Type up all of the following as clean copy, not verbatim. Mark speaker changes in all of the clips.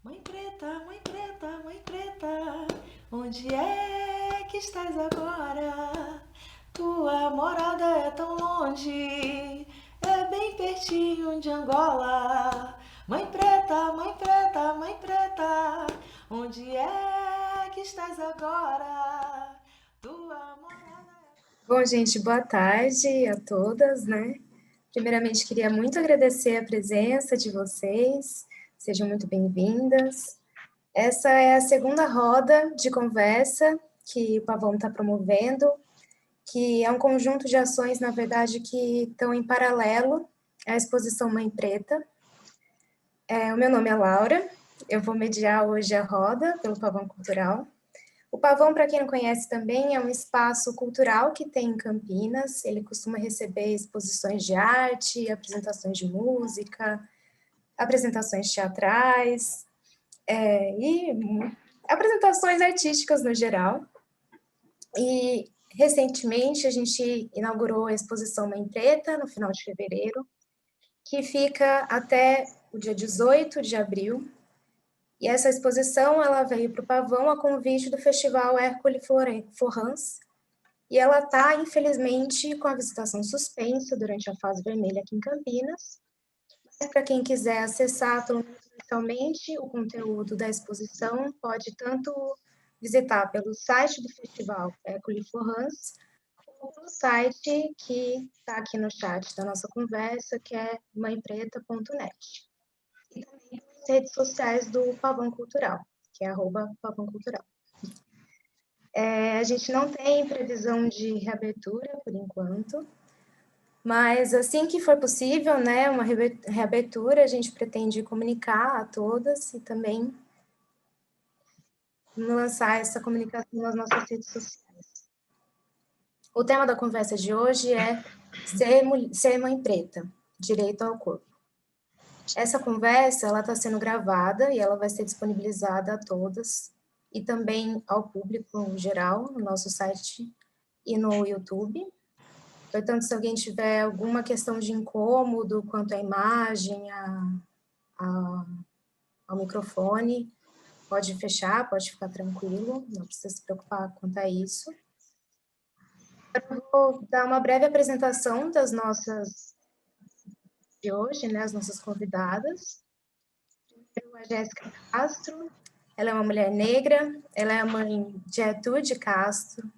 Speaker 1: Mãe preta, mãe preta, onde é que estás agora? Tua morada é tão longe, é bem pertinho de Angola. Mãe preta, mãe preta, mãe preta, onde é que estás agora? Tua morada é...
Speaker 2: Bom, gente, boa tarde a todas, né? Primeiramente, queria muito agradecer a presença de vocês, sejam muito bem-vindas. Essa é a segunda roda de conversa que o Pavão está promovendo, que é um conjunto de ações, na verdade, que estão em paralelo à exposição Mãe Preta. O meu nome é Laura, eu vou mediar hoje a roda pelo Pavão Cultural. O Pavão, para quem não conhece também, é um espaço cultural que tem em Campinas. Ele costuma receber exposições de arte, apresentações de música, apresentações teatrais e apresentações artísticas no geral. E, recentemente, a gente inaugurou a exposição Mãe Preta, no final de fevereiro, que fica até o dia 18 de abril. E essa exposição ela veio para o Pavão a convite do Festival Hercule Florence, e ela está, infelizmente, com a visitação suspensa durante a fase vermelha aqui em Campinas. Mas para quem quiser acessar presencialmente o conteúdo da exposição, pode tanto visitar pelo site do Festival Hercule Florence, ou pelo site que está aqui no chat da nossa conversa, que é mãepreta.net. E também as redes sociais do Pavão Cultural, que é @Pavão Cultural. A gente não tem previsão de reabertura por enquanto, mas assim que for possível, né, uma reabertura, a gente pretende comunicar a todas e também lançar essa comunicação nas nossas redes sociais. O tema da conversa de hoje é ser mãe preta, direito ao corpo. Essa conversa ela está sendo gravada e ela vai ser disponibilizada a todas e também ao público em geral no nosso site e no YouTube. Portanto, se alguém tiver alguma questão de incômodo quanto à imagem, ao microfone, pode fechar, pode ficar tranquilo, não precisa se preocupar quanto a isso. Eu vou dar uma breve apresentação das nossas de hoje, né, as nossas convidadas. Primeiro, a Jéssica Castro, ela é uma mulher negra, ela é a mãe de Etude Castro,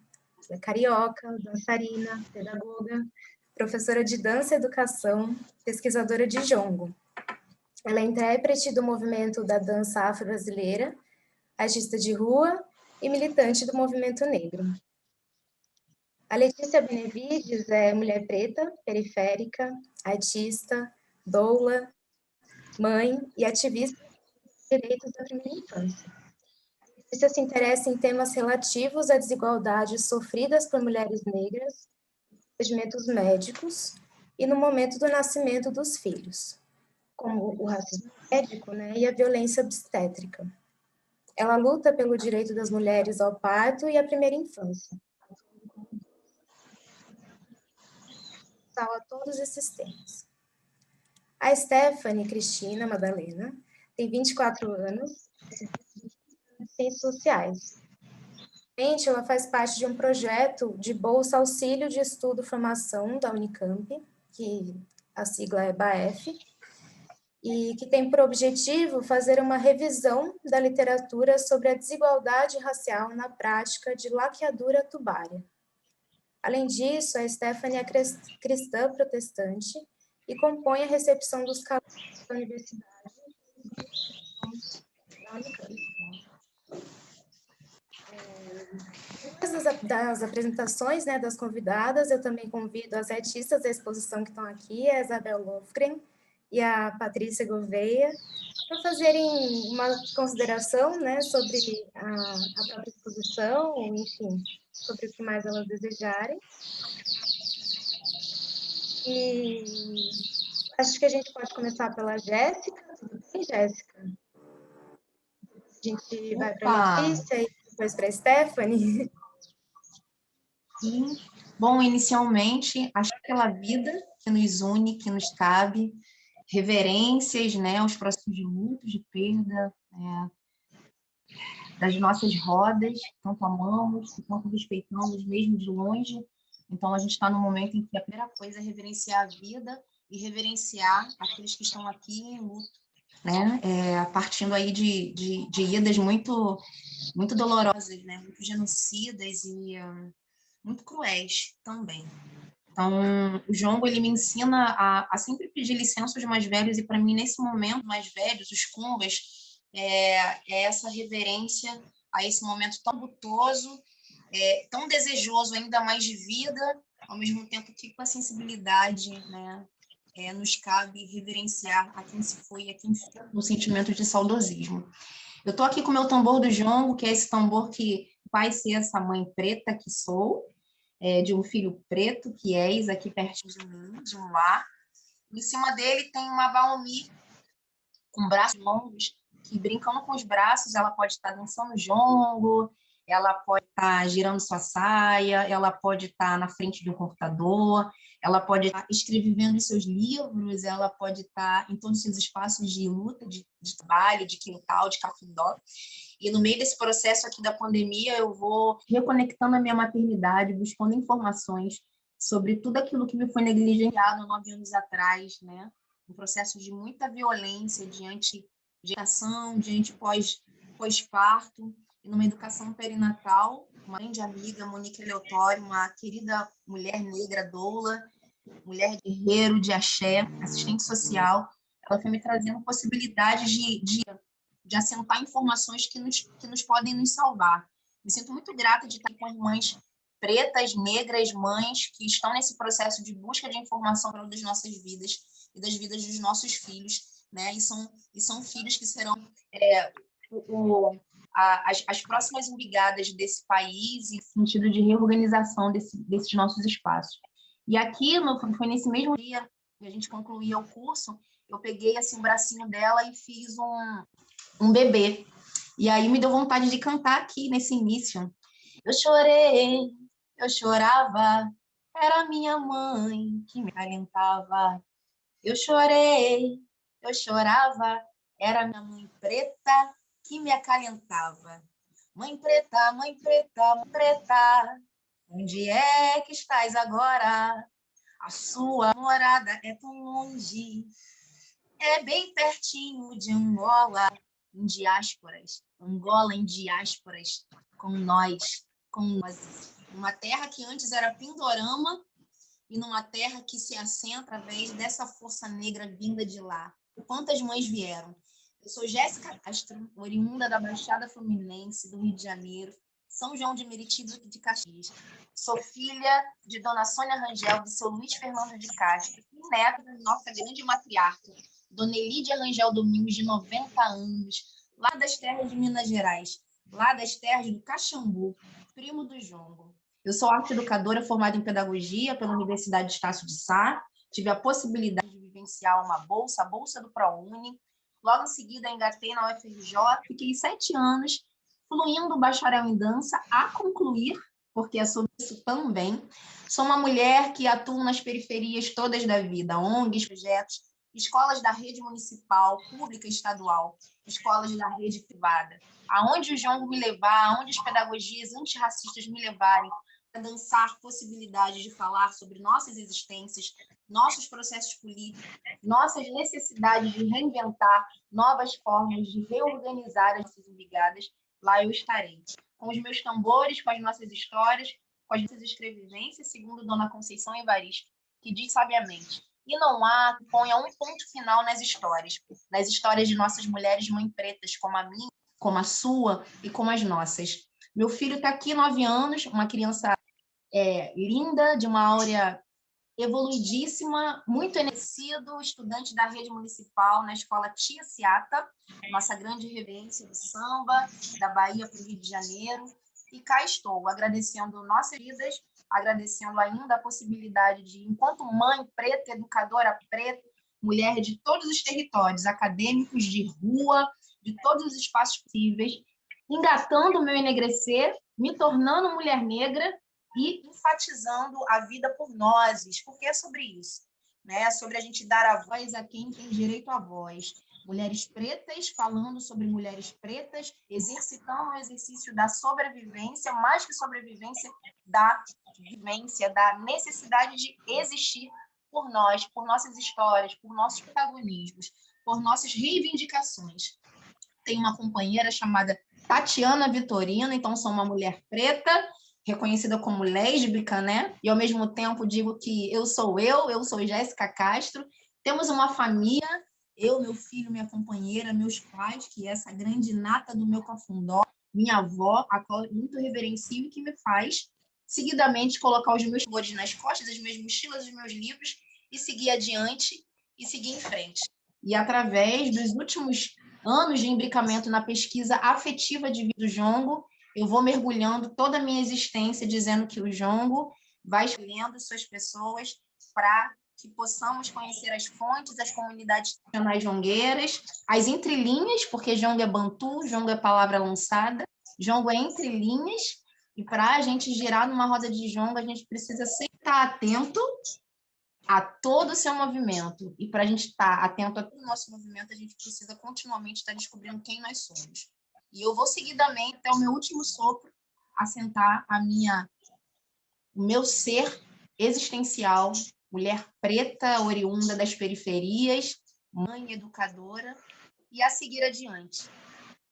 Speaker 2: ela é carioca, dançarina, pedagoga, professora de dança e educação, pesquisadora de jongo. Ela é intérprete do movimento da dança afro-brasileira, artista de rua e militante do movimento negro. A Letícia Benevides é mulher preta, periférica, artista, doula, mãe e ativista dos direitos da primeira infância. A Letícia se interessa em temas relativos a desigualdades sofridas por mulheres negras, procedimentos médicos e no momento do nascimento dos filhos, como o racismo médico, né, e a violência obstétrica. Ela luta pelo direito das mulheres ao parto e à primeira infância. A todos esses temas. A Stephanie Cristina Madalena tem 24 anos, de ciências sociais. Ela faz parte de um projeto de bolsa auxílio de estudo e formação da Unicamp, que a sigla é BAEF, e que tem por objetivo fazer uma revisão da literatura sobre a desigualdade racial na prática de laqueadura tubária. Além disso, a Stephanie é cristã protestante e compõe a recepção dos calouros da universidade da Unicamp. Depois das apresentações, né, das convidadas, eu também convido as artistas da exposição que estão aqui, a Isabel Lofgren e a Patrícia Gouveia, para fazerem uma consideração, né, sobre a própria exposição, enfim, sobre o que mais elas desejarem. E acho que a gente pode começar pela Jéssica. Tudo bem, Jéssica? A gente vai para a Letícia e depois para a Stephanie.
Speaker 3: Sim. Bom, inicialmente, acho que pela vida que nos une, que nos cabe, reverências, né, aos processos de luto, de perda, das nossas rodas, que tanto amamos, que tanto respeitamos, mesmo de longe. Então, a gente está num momento em que a primeira coisa é reverenciar a vida e reverenciar aqueles que estão aqui em luto, né? Partindo aí de idas muito, muito dolorosas, né? Muito genocidas e muito cruéis também. Então, o jongo, ele me ensina a sempre pedir licença aos mais velhos, e para mim, nesse momento, mais velhos, os kumbas, é essa reverência a esse momento tão lutoso, tão desejoso ainda mais de vida, ao mesmo tempo que com a sensibilidade, né, nos cabe reverenciar a quem se foi e a quem fica, no sentimento de saudosismo. Eu estou aqui com o meu tambor do jongo, que é esse tambor que vai ser essa mãe preta que sou, de um filho preto que és, aqui pertinho de mim, de um lar. Em cima dele tem uma baumi com braços longos, que brincando com os braços, ela pode estar dançando jongo, ela pode estar girando sua saia, ela pode estar na frente de um computador, ela pode estar escrevendo seus livros, ela pode estar em todos os seus espaços de luta, de trabalho, de quintal, de cafundó. E no meio desse processo aqui da pandemia, eu vou reconectando a minha maternidade, buscando informações sobre tudo aquilo que me foi negligenciado 9 anos atrás, né? Um processo de muita violência diante de gestação, diante pós-parto, e numa educação perinatal. Uma grande amiga, Monique Eleotório, uma querida mulher negra, doula, mulher guerreiro de axé, assistente social, ela foi me trazendo possibilidades de assentar informações que nos podem nos salvar. Me sinto muito grata de estar com as mães pretas, negras, mães que estão nesse processo de busca de informação para das nossas vidas e das vidas dos nossos filhos, né? E são filhos que serão as próximas embrigadas desse país, e sentido de reorganização desses nossos espaços. E aqui, foi nesse mesmo dia que a gente concluía o curso, eu peguei assim, o bracinho dela e fiz um bebê. E aí me deu vontade de cantar aqui nesse início. Eu chorei, eu chorava, era minha mãe que me acalentava. Eu chorei, eu chorava, era minha mãe preta que me acalentava. Mãe preta, mãe preta, mãe preta, onde é que estás agora? A sua morada é tão longe, é bem pertinho de Angola, em diásporas. Angola em diásporas, com nós. Uma terra que antes era Pindorama, e numa terra que se assenta através dessa força negra vinda de lá. Quantas mães vieram? Eu sou Jéssica Castro, oriunda da Baixada Fluminense, do Rio de Janeiro, São João de Meriti de Caxias. Sou filha de Dona Sônia Rangel, do seu Luiz Fernando de Castro, e neta da nossa grande matriarca, Dona Elídia Rangel Domingos, de 90 anos, lá das terras de Minas Gerais, lá das terras do Caxambu, primo do jongo. Eu sou arte educadora formada em pedagogia pela Universidade de Estácio de Sá. Tive a possibilidade de vivenciar uma bolsa, a bolsa do ProUni. Logo em seguida, engatei na UFRJ. Fiquei 7 anos fluindo o bacharel em dança a concluir, porque é sobre isso também. Sou uma mulher que atua nas periferias todas da vida, ONGs, projetos, escolas da rede municipal, pública e estadual, escolas da rede privada. Aonde o jongo me levar, aonde as pedagogias antirracistas me levarem, a dançar possibilidades de falar sobre nossas existências, nossos processos políticos, nossas necessidades de reinventar novas formas de reorganizar as nossas brigadas, lá eu estarei. Com os meus tambores, com as nossas histórias, com as nossas escrevivências, segundo Dona Conceição Evaristo, que diz sabiamente: e não há que ponha um ponto final nas histórias de nossas mulheres mãe pretas, como a minha, como a sua e como as nossas. Meu filho está aqui, 9 anos, uma criança linda, de uma áurea evoluidíssima, muito enérgico, estudante da rede municipal na escola Tia Ciata, nossa grande reverência do samba, da Bahia para o Rio de Janeiro. E cá estou, agradecendo nossas vidas, agradecendo ainda a possibilidade de, enquanto mãe preta, educadora preta, mulher de todos os territórios, acadêmicos, de rua, de todos os espaços possíveis, engatando o meu enegrecer, me tornando mulher negra e enfatizando a vida por nós, porque é sobre isso. né? Sobre a gente dar a voz a quem tem direito à voz. Mulheres pretas falando sobre mulheres pretas, exercitando o exercício da sobrevivência, mais que sobrevivência, da vivência, da necessidade de existir por nós, por nossas histórias, por nossos protagonismos, por nossas reivindicações. Tem uma companheira chamada Tatiana Vitorino, então sou uma mulher preta, reconhecida como lésbica, né? E ao mesmo tempo digo que eu sou Jéssica Castro. Temos uma família, eu, meu filho, minha companheira, meus pais, que é essa grande nata do meu cafundó, minha avó, a qual eu muito reverencio e que me faz, seguidamente, colocar os meus favores nas costas, as minhas mochilas, os meus livros, e seguir adiante e seguir em frente. E através dos últimos anos de imbricamento na pesquisa afetiva de vida do jongo, eu vou mergulhando toda a minha existência dizendo que o jongo vai escolhendo suas pessoas para que possamos conhecer as fontes, as comunidades tradicionais jongueiras, as entrelinhas, porque jongo é bantu, jongo é palavra lançada, jongo é entrelinhas, e para a gente girar numa roda de jongo, a gente precisa sempre estar atento a todo o seu movimento. E para a gente estar atento a todo o nosso movimento, a gente precisa continuamente estar descobrindo quem nós somos. E eu vou seguidamente, até o meu último sopro, assentar o meu ser existencial, mulher preta, oriunda das periferias, mãe educadora, e a seguir adiante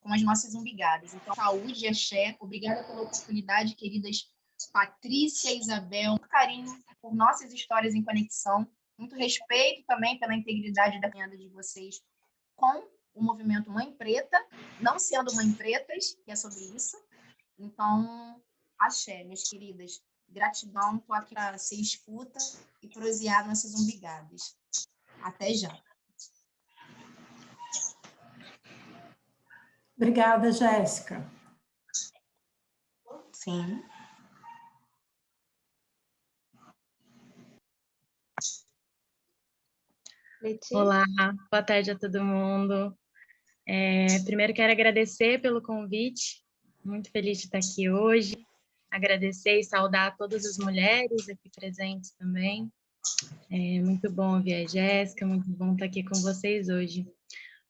Speaker 3: com as nossas umbigadas. Então, saúde, axé, obrigada pela oportunidade, queridas Patrícia, Isabel, muito carinho por nossas histórias em conexão, muito respeito também pela integridade da caminhada de vocês com o movimento Mãe Preta, não sendo mãe pretas, que é sobre isso. Então, axé, minhas queridas, gratidão, estou aqui para ser escuta e prosear nossas umbigadas. Até já.
Speaker 4: Obrigada, Jéssica.
Speaker 3: Sim.
Speaker 2: Letícia?
Speaker 5: Olá, boa tarde a todo mundo. Primeiro quero agradecer pelo convite, muito feliz de estar aqui hoje. Agradecer e saudar todas as mulheres aqui presentes também. É muito bom ouvir a Jéssica, muito bom estar aqui com vocês hoje.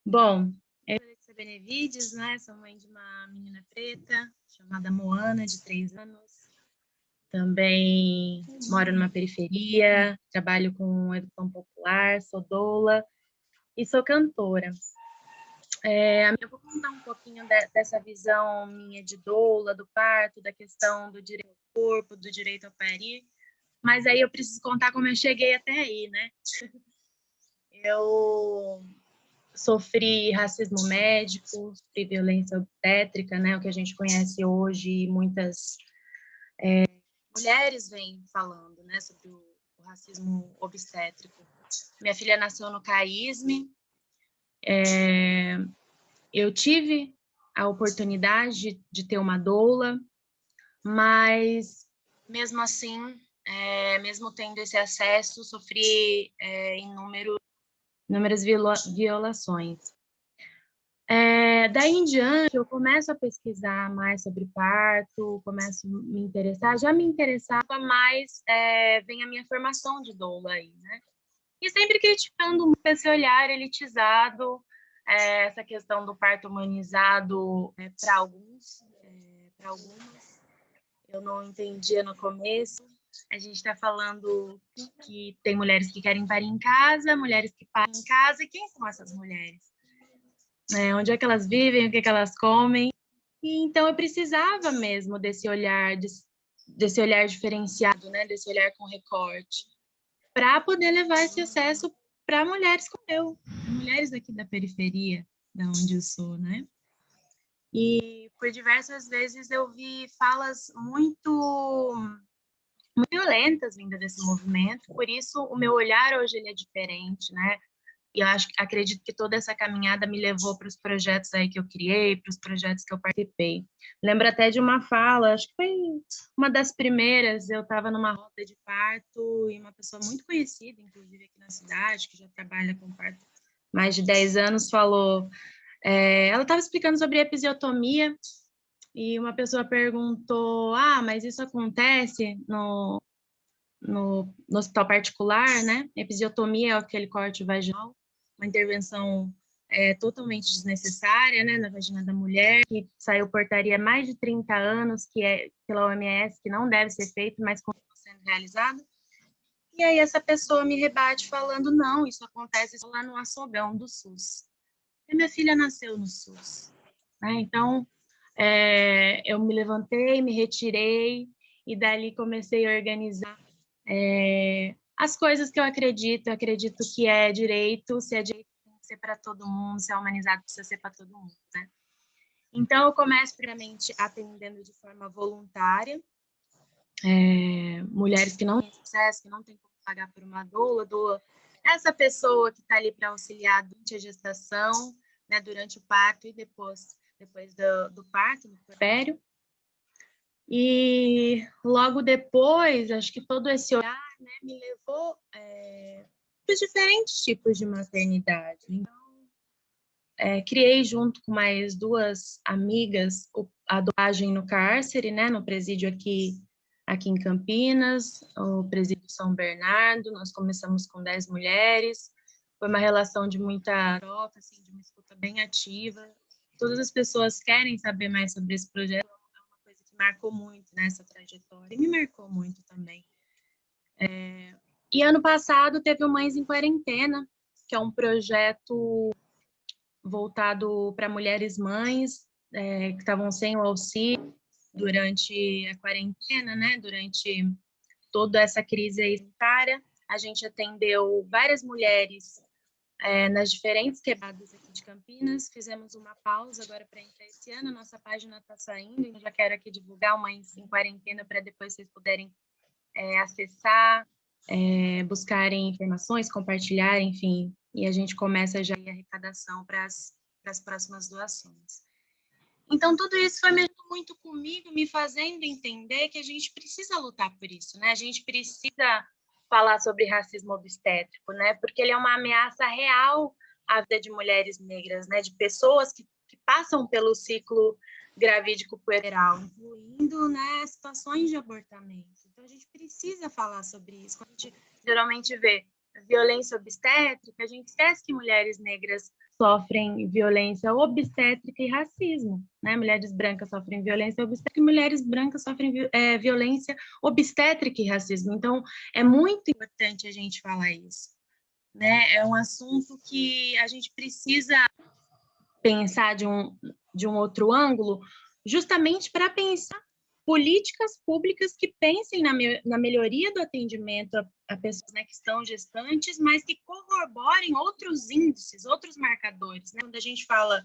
Speaker 5: Bom, eu sou Benevides, né? Sou mãe de uma menina preta chamada Moana, de 3 anos. Também moro numa periferia, trabalho com educação popular, sou doula e sou cantora. Eu vou contar um pouquinho dessa visão minha de doula, do parto, da questão do direito ao corpo, do direito a parir, mas aí eu preciso contar como eu cheguei até aí, né? Eu sofri racismo médico, sofri violência obstétrica, né? O que a gente conhece hoje, muitas mulheres vêm falando, né, sobre o racismo obstétrico. Minha filha nasceu no CAISM. Eu tive a oportunidade de ter uma doula, mas mesmo assim, mesmo tendo esse acesso, sofri inúmeras violações. Daí em diante, eu começo a pesquisar mais sobre parto, começo a me interessar. Já me interessava, mas vem a minha formação de doula aí, né? E sempre criticando esse olhar elitizado, essa questão do parto humanizado para alguns, para algumas. Eu não entendia no começo. A gente está falando que tem mulheres que querem parir em casa, mulheres que param em casa. E quem são essas mulheres? Onde é que elas vivem, o que é que elas comem. E, então, eu precisava mesmo desse olhar diferenciado, né? Desse olhar com recorte, para poder levar esse acesso para mulheres como eu, mulheres aqui da periferia, da onde eu sou, né? E por diversas vezes eu vi falas muito violentas vindas desse movimento, por isso o meu olhar hoje ele é diferente, né? E eu acredito que toda essa caminhada me levou para os projetos aí que eu criei, para os projetos que eu participei. Lembro até de uma fala, acho que foi uma das primeiras, eu estava numa roda de parto e uma pessoa muito conhecida, inclusive aqui na cidade, que já trabalha com parto há mais de 10 anos, falou... ela estava explicando sobre episiotomia e uma pessoa perguntou, mas isso acontece no hospital particular, né? Episiotomia é aquele corte vaginal, uma intervenção totalmente desnecessária, né, na vagina da mulher, que saiu portaria há mais de 30 anos, que é pela OMS, que não deve ser feito, mas continua sendo realizado. E aí essa pessoa me rebate falando, não, isso acontece só lá no açouguão do SUS. E minha filha nasceu no SUS, né? Então, eu me levantei, me retirei, e dali comecei a organizar as coisas que eu acredito que é direito, se é direito tem que ser para todo mundo, se é humanizado precisa ser para todo mundo, né? Então, eu começo primeiramente atendendo de forma voluntária, mulheres que não têm acesso, que não têm como pagar por uma doula, essa pessoa que está ali para auxiliar durante a gestação, né, durante o parto e depois do parto, no puerpério. E logo depois, acho que todo esse olhar, né, me levou para os diferentes tipos de maternidade. Então, criei junto com mais 2 amigas a doagem no cárcere, né, no presídio aqui em Campinas, o presídio São Bernardo. Nós começamos com 10 mulheres, foi uma relação de muita troca, assim, de uma escuta bem ativa. Todas as pessoas querem saber mais sobre esse projeto, que marcou muito nessa trajetória, e me marcou muito também. E ano passado teve o Mães em Quarentena, que é um projeto voltado para mulheres mães que estavam sem o auxílio durante a quarentena, né? Durante toda essa crise sanitária. A gente atendeu várias mulheres nas diferentes quebradas aqui de Campinas. Fizemos uma pausa agora para entrar esse ano, nossa página está saindo, então já quero aqui divulgar o Mães em Quarentena para depois vocês puderem acessar, buscarem informações, compartilhar, enfim, e a gente começa já a arrecadação para as próximas doações. Então, tudo isso foi mexendo muito comigo, me fazendo entender que a gente precisa lutar por isso, né? A gente precisa falar sobre racismo obstétrico, né? Porque ele é uma ameaça real à vida de mulheres negras, né? De pessoas que passam pelo ciclo gravídico puerperal, incluindo, né, situações de abortamento. Então, a gente precisa falar sobre isso. Quando a gente geralmente vê violência obstétrica, a gente esquece que mulheres negras sofrem violência obstétrica e racismo, né? Mulheres brancas sofrem violência obstétrica e mulheres brancas sofrem violência obstétrica e racismo. Então, é muito importante a gente falar isso, né? É um assunto que a gente precisa pensar de um outro ângulo, justamente para pensar políticas públicas que pensem na melhoria do atendimento a pessoas, né, que estão gestantes, mas que corroborem outros índices, outros marcadores, né? Quando a gente fala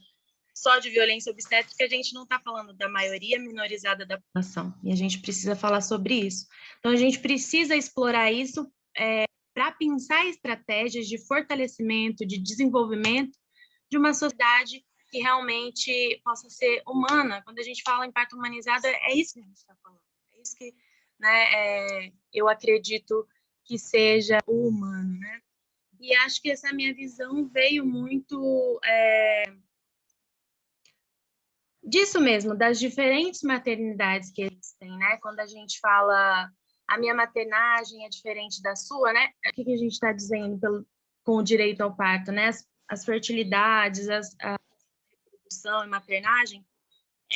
Speaker 5: só de violência obstétrica, a gente não está falando da maioria minorizada da população, e a gente precisa falar sobre isso. Então, a gente precisa explorar isso para pensar estratégias de fortalecimento, de desenvolvimento de uma sociedade que realmente possa ser humana. Quando a gente fala em parto humanizado, é isso que a gente está falando. É isso que, né, eu acredito que seja o humano, né? E acho que essa minha visão veio muito disso mesmo, das diferentes maternidades que eles têm, né? Quando a gente fala a minha maternagem é diferente da sua, né? O que a gente está dizendo com o direito ao parto, né? As fertilidades, a reprodução e maternagem,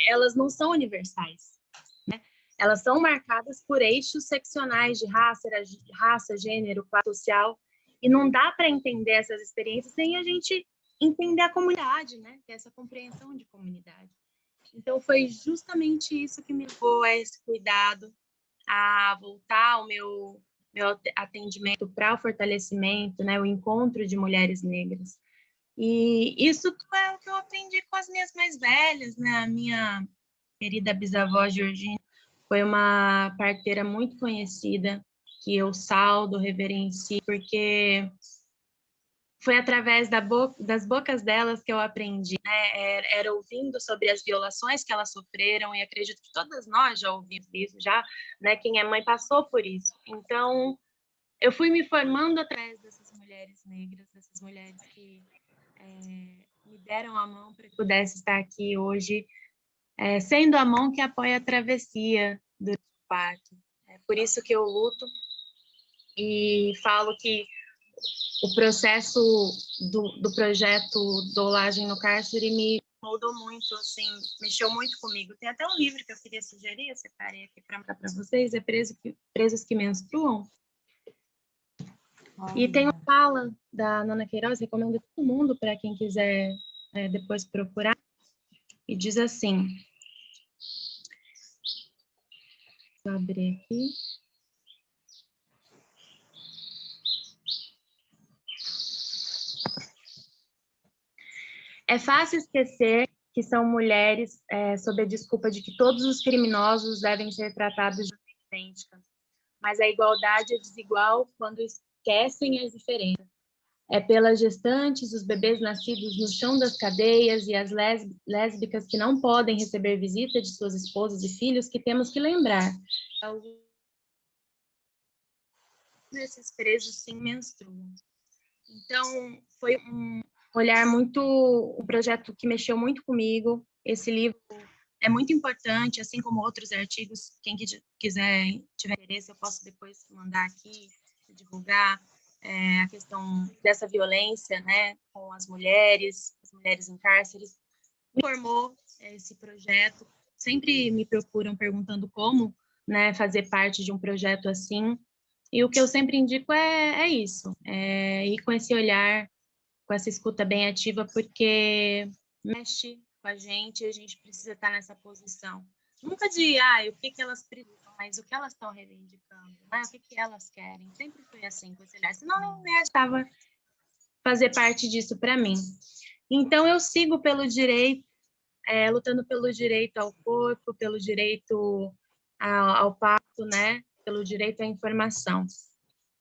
Speaker 5: elas não são universais, né? Elas são marcadas por eixos seccionais de raça, gênero, classe social, e não dá para entender essas experiências sem a gente entender a comunidade, né? Ter essa compreensão de comunidade. Então, foi justamente isso que me levou a esse cuidado, a voltar ao meu atendimento para o fortalecimento, né? O encontro de mulheres negras. E isso é o que eu aprendi com as minhas mais velhas, né? A minha querida bisavó Georgina foi uma parteira muito conhecida, que eu saldo, reverencio, porque foi através das bocas delas que eu aprendi, né? Era ouvindo sobre as violações que elas sofreram, e acredito que todas nós já ouvimos isso, já, né? Quem é mãe passou por isso. Então, eu fui me formando através dessas mulheres negras, dessas mulheres que me deram a mão para que pudesse estar aqui hoje, sendo a mão que apoia a travessia durante o parto. É por isso que eu luto, e falo que o processo do projeto Dolagem no Cárcere me moldou muito, assim, mexeu muito comigo. Tem até um livro que eu queria sugerir, eu separei aqui para mostrar para vocês, é Presos que Menstruam. E tem uma fala da Nana Queiroz, recomendo todo mundo para quem quiser depois procurar, e diz assim, vou abrir aqui. É fácil esquecer que são mulheres sob a desculpa de que todos os criminosos devem ser tratados de maneira idêntica. Mas a igualdade é desigual quando esquecem as diferenças. É pelas gestantes, os bebês nascidos no chão das cadeias e as lésbicas que não podem receber visita de suas esposas e filhos que temos que lembrar. Esses presos sim menstruam. Então, foi um projeto que mexeu muito comigo. Esse livro é muito importante, assim como outros artigos. Quem quiser, tiver interesse, eu posso depois mandar aqui, divulgar a questão dessa violência, né, com as mulheres em cárceres. Me formou esse projeto. Sempre me procuram perguntando como, né, fazer parte de um projeto assim. E o que eu sempre indico é isso, ir com esse olhar, com essa escuta bem ativa, porque mexe com a gente precisa estar nessa posição. Nunca de, o que elas precisam, mas o que elas estão reivindicando, né? O que elas querem. Sempre foi assim com esse olhar, senão nem adiantava fazer parte disso para mim. Então, eu sigo pelo direito, lutando pelo direito ao corpo, pelo direito ao parto, né? Pelo direito à informação.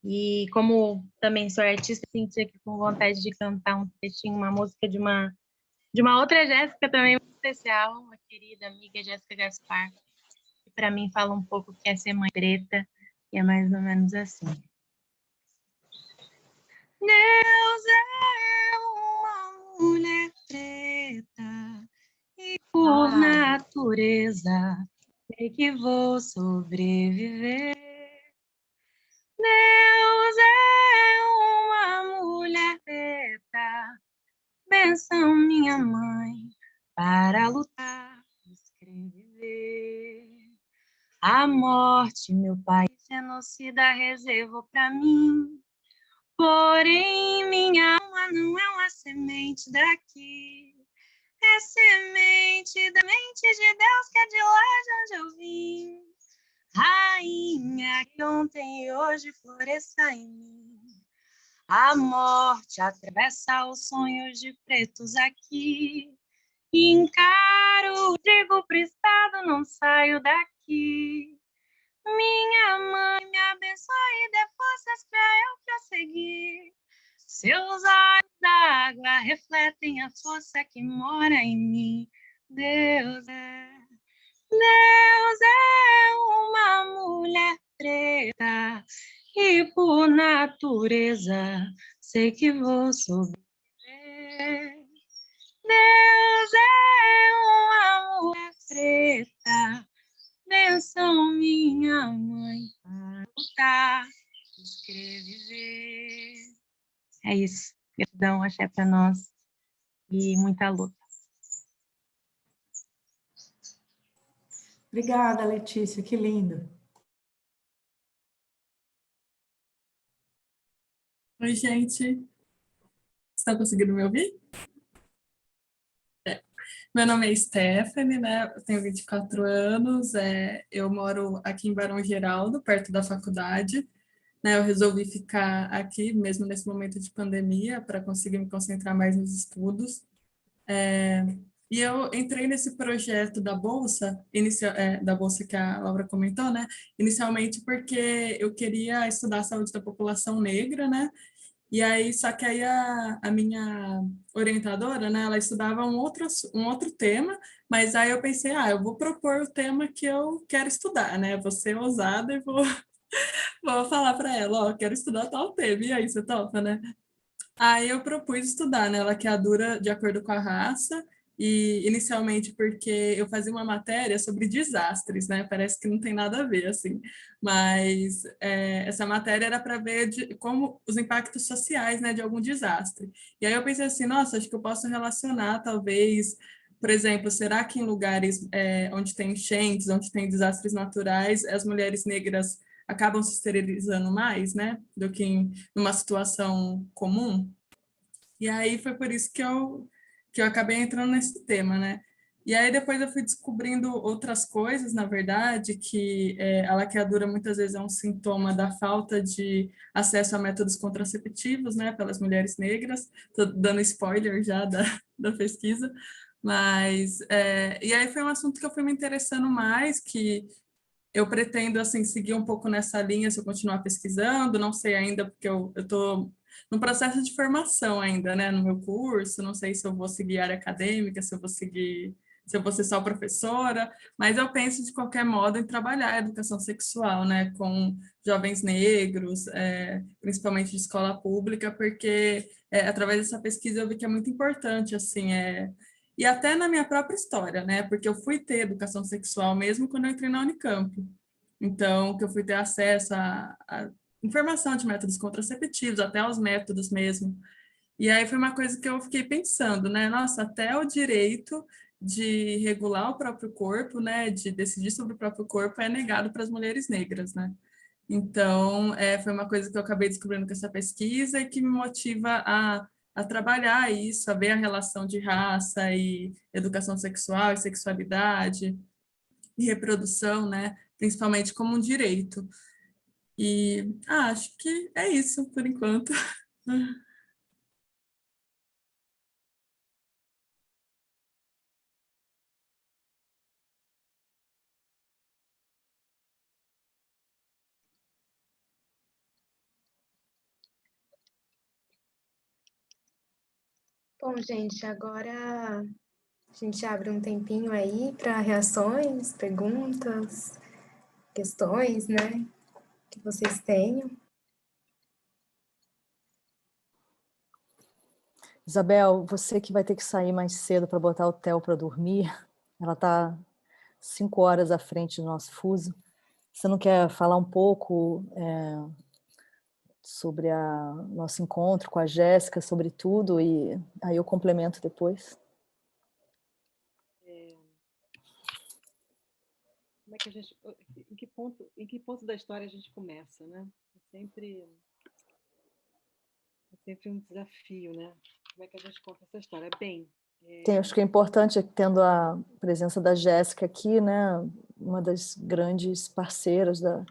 Speaker 5: E como também sou artista, senti aqui com vontade de cantar um trechinho, uma música de uma outra Jéssica também muito especial, uma querida amiga Jéssica Gaspar, que para mim fala um pouco o que é ser mãe preta, e é mais ou menos assim. Deus é uma mulher preta e por natureza sei que vou sobreviver. Deus é uma mulher preta, benção minha mãe, para lutar, escrever. A morte, meu pai, genocida reservou para mim, porém minha alma não é uma semente daqui, é semente da mente de Deus que é de lá de onde eu vim. Rainha que ontem e hoje floresça em mim. A morte atravessa os sonhos de pretos aqui. Encaro, digo pro estado, não saio daqui. Minha mãe me abençoe e dê forças pra eu prosseguir. Seus olhos d'água refletem a força que mora em mim. Deus é uma mulher preta e por natureza sei que vou sobreviver. Deus é uma mulher preta, benção minha mãe para lutar, escrever. É isso. Gratidão, axé para nós e muita luta.
Speaker 4: Obrigada, Letícia, que lindo.
Speaker 6: Oi, gente. Estão conseguindo me ouvir? Meu nome é Stephanie, né? Eu tenho 24 anos, eu moro aqui em Barão Geraldo, perto da faculdade. Né? Eu resolvi ficar aqui, mesmo nesse momento de pandemia, para conseguir me concentrar mais nos estudos. E eu entrei nesse projeto da Bolsa, da Bolsa que a Laura comentou, né? Inicialmente porque eu queria estudar a saúde da população negra, né? E aí, só que aí a minha orientadora, né, ela estudava um outro tema, mas aí eu pensei, eu vou propor o tema que eu quero estudar, né? Vou ser ousada e vou falar para ela, quero estudar tal tema, e aí, você topa, né? Aí eu propus estudar, né, laqueadura de acordo com a raça e inicialmente porque eu fazia uma matéria sobre desastres, né? Parece que não tem nada a ver, assim, mas essa matéria era para ver como os impactos sociais, né, de algum desastre. E aí eu pensei assim, nossa, acho que eu posso relacionar, talvez, por exemplo, será que em lugares onde tem enchentes, onde tem desastres naturais, as mulheres negras acabam se esterilizando mais, né, do que em uma situação comum? E aí foi por isso que eu acabei entrando nesse tema, né? E aí depois eu fui descobrindo outras coisas, na verdade, que a laqueadura muitas vezes é um sintoma da falta de acesso a métodos contraceptivos, né, pelas mulheres negras. Estou dando spoiler já da pesquisa, mas e aí foi um assunto que eu fui me interessando mais, que eu pretendo assim seguir um pouco nessa linha se eu continuar pesquisando, não sei ainda porque eu estou no processo de formação ainda, né, no meu curso, não sei se eu vou seguir área acadêmica, se eu vou ser só professora, mas eu penso de qualquer modo em trabalhar a educação sexual, né, com jovens negros, principalmente de escola pública, porque através dessa pesquisa eu vi que é muito importante, assim, e até na minha própria história, né? Porque eu fui ter educação sexual mesmo quando eu entrei na Unicamp. Então, que eu fui ter acesso a informação de métodos contraceptivos, até aos métodos mesmo. E aí foi uma coisa que eu fiquei pensando, né? Nossa, até o direito de regular o próprio corpo, né? De decidir sobre o próprio corpo é negado para as mulheres negras, né? Então, foi uma coisa que eu acabei descobrindo com essa pesquisa e que me motiva a trabalhar isso, a ver a relação de raça e educação sexual e sexualidade e reprodução, né? Principalmente como um direito. E acho que é isso por enquanto.
Speaker 2: Bom, gente, agora a gente abre um tempinho aí para reações, perguntas, questões, né, que vocês tenham.
Speaker 1: Isabel, você que vai ter que sair mais cedo para botar o Theo para dormir, ela está 5 horas à frente do nosso fuso. Você não quer falar um pouco sobre nosso encontro com a Jéssica, sobre tudo, e aí eu complemento depois?
Speaker 7: Como é que a gente, em que ponto da história a gente começa, né? É sempre um desafio, né? Como é que a gente conta essa história? Bem,
Speaker 1: Acho que é importante, tendo a presença da Jéssica aqui, né? Uma das grandes parceiras da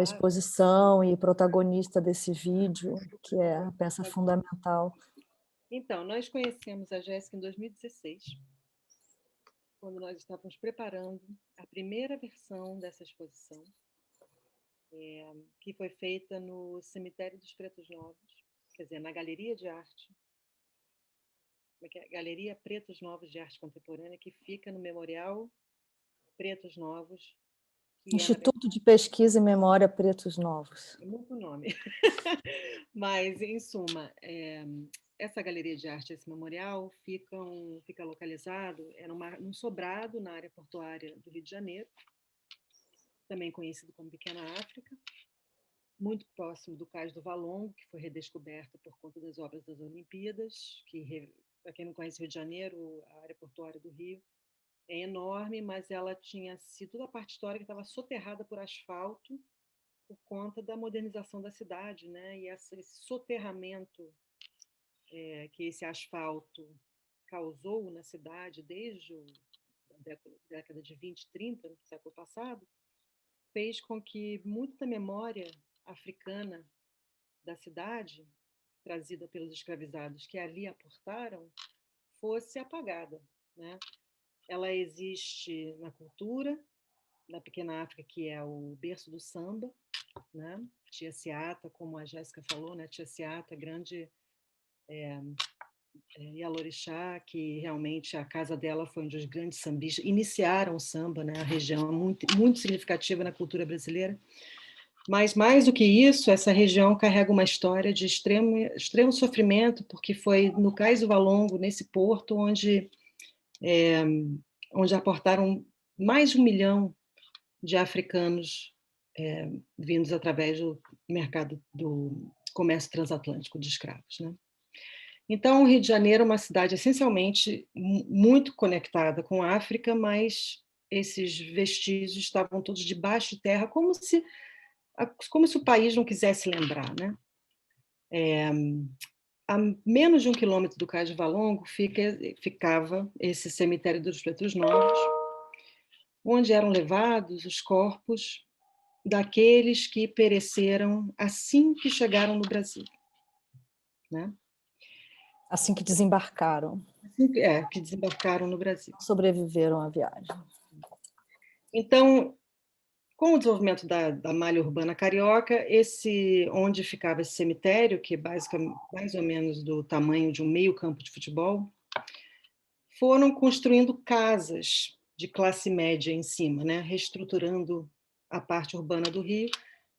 Speaker 1: exposição e protagonista desse vídeo, que é a peça fundamental.
Speaker 7: Então, nós conhecemos a Jéssica em 2016, quando nós estávamos preparando a primeira versão dessa exposição, que foi feita no Cemitério dos Pretos Novos, quer dizer, na Galeria de Arte, Galeria Pretos Novos de Arte Contemporânea, que fica no Memorial Pretos Novos.
Speaker 1: Instituto de Pesquisa e Memória Pretos Novos.
Speaker 7: É muito nome. Mas, em suma, essa galeria de arte, esse memorial, fica localizado num sobrado na área portuária do Rio de Janeiro, também conhecido como Pequena África, muito próximo do Cais do Valongo, que foi redescoberto por conta das obras das Olimpíadas, que, para quem não conhece o Rio de Janeiro, a área portuária do Rio é enorme, mas ela tinha sido, toda a parte histórica estava soterrada por asfalto por conta da modernização da cidade, né? E esse soterramento que esse asfalto causou na cidade desde a década de 20, 30, do século passado, fez com que muita da memória africana da cidade, trazida pelos escravizados que ali aportaram, fosse apagada, né? Ela existe na cultura da Pequena África, que é o berço do samba, né? Tia Ciata, como a Jéssica falou, né? Tia Ciata, grande Yalorixá, que realmente a casa dela foi onde os grandes sambistas iniciaram o samba, né? A região é muito significativa na cultura brasileira. Mas, mais do que isso, essa região carrega uma história de extremo sofrimento, porque foi no Cais do Valongo, nesse porto, onde onde aportaram mais de 1 milhão de africanos vindos através do mercado do comércio transatlântico de escravos, né? Então, o Rio de Janeiro é uma cidade essencialmente muito conectada com a África, mas esses vestígios estavam todos debaixo de terra, como se o país não quisesse lembrar, né? A menos de 1 quilômetro do Cais de Valongo ficava esse cemitério dos Pretos Novos, onde eram levados os corpos daqueles que pereceram assim que chegaram no Brasil, né?
Speaker 8: Assim que desembarcaram.
Speaker 7: Que desembarcaram no Brasil.
Speaker 8: Sobreviveram à viagem.
Speaker 7: Então, com o desenvolvimento da malha urbana carioca, onde ficava esse cemitério, que é basicamente mais ou menos do tamanho de um meio campo de futebol, foram construindo casas de classe média em cima, né? Reestruturando a parte urbana do Rio.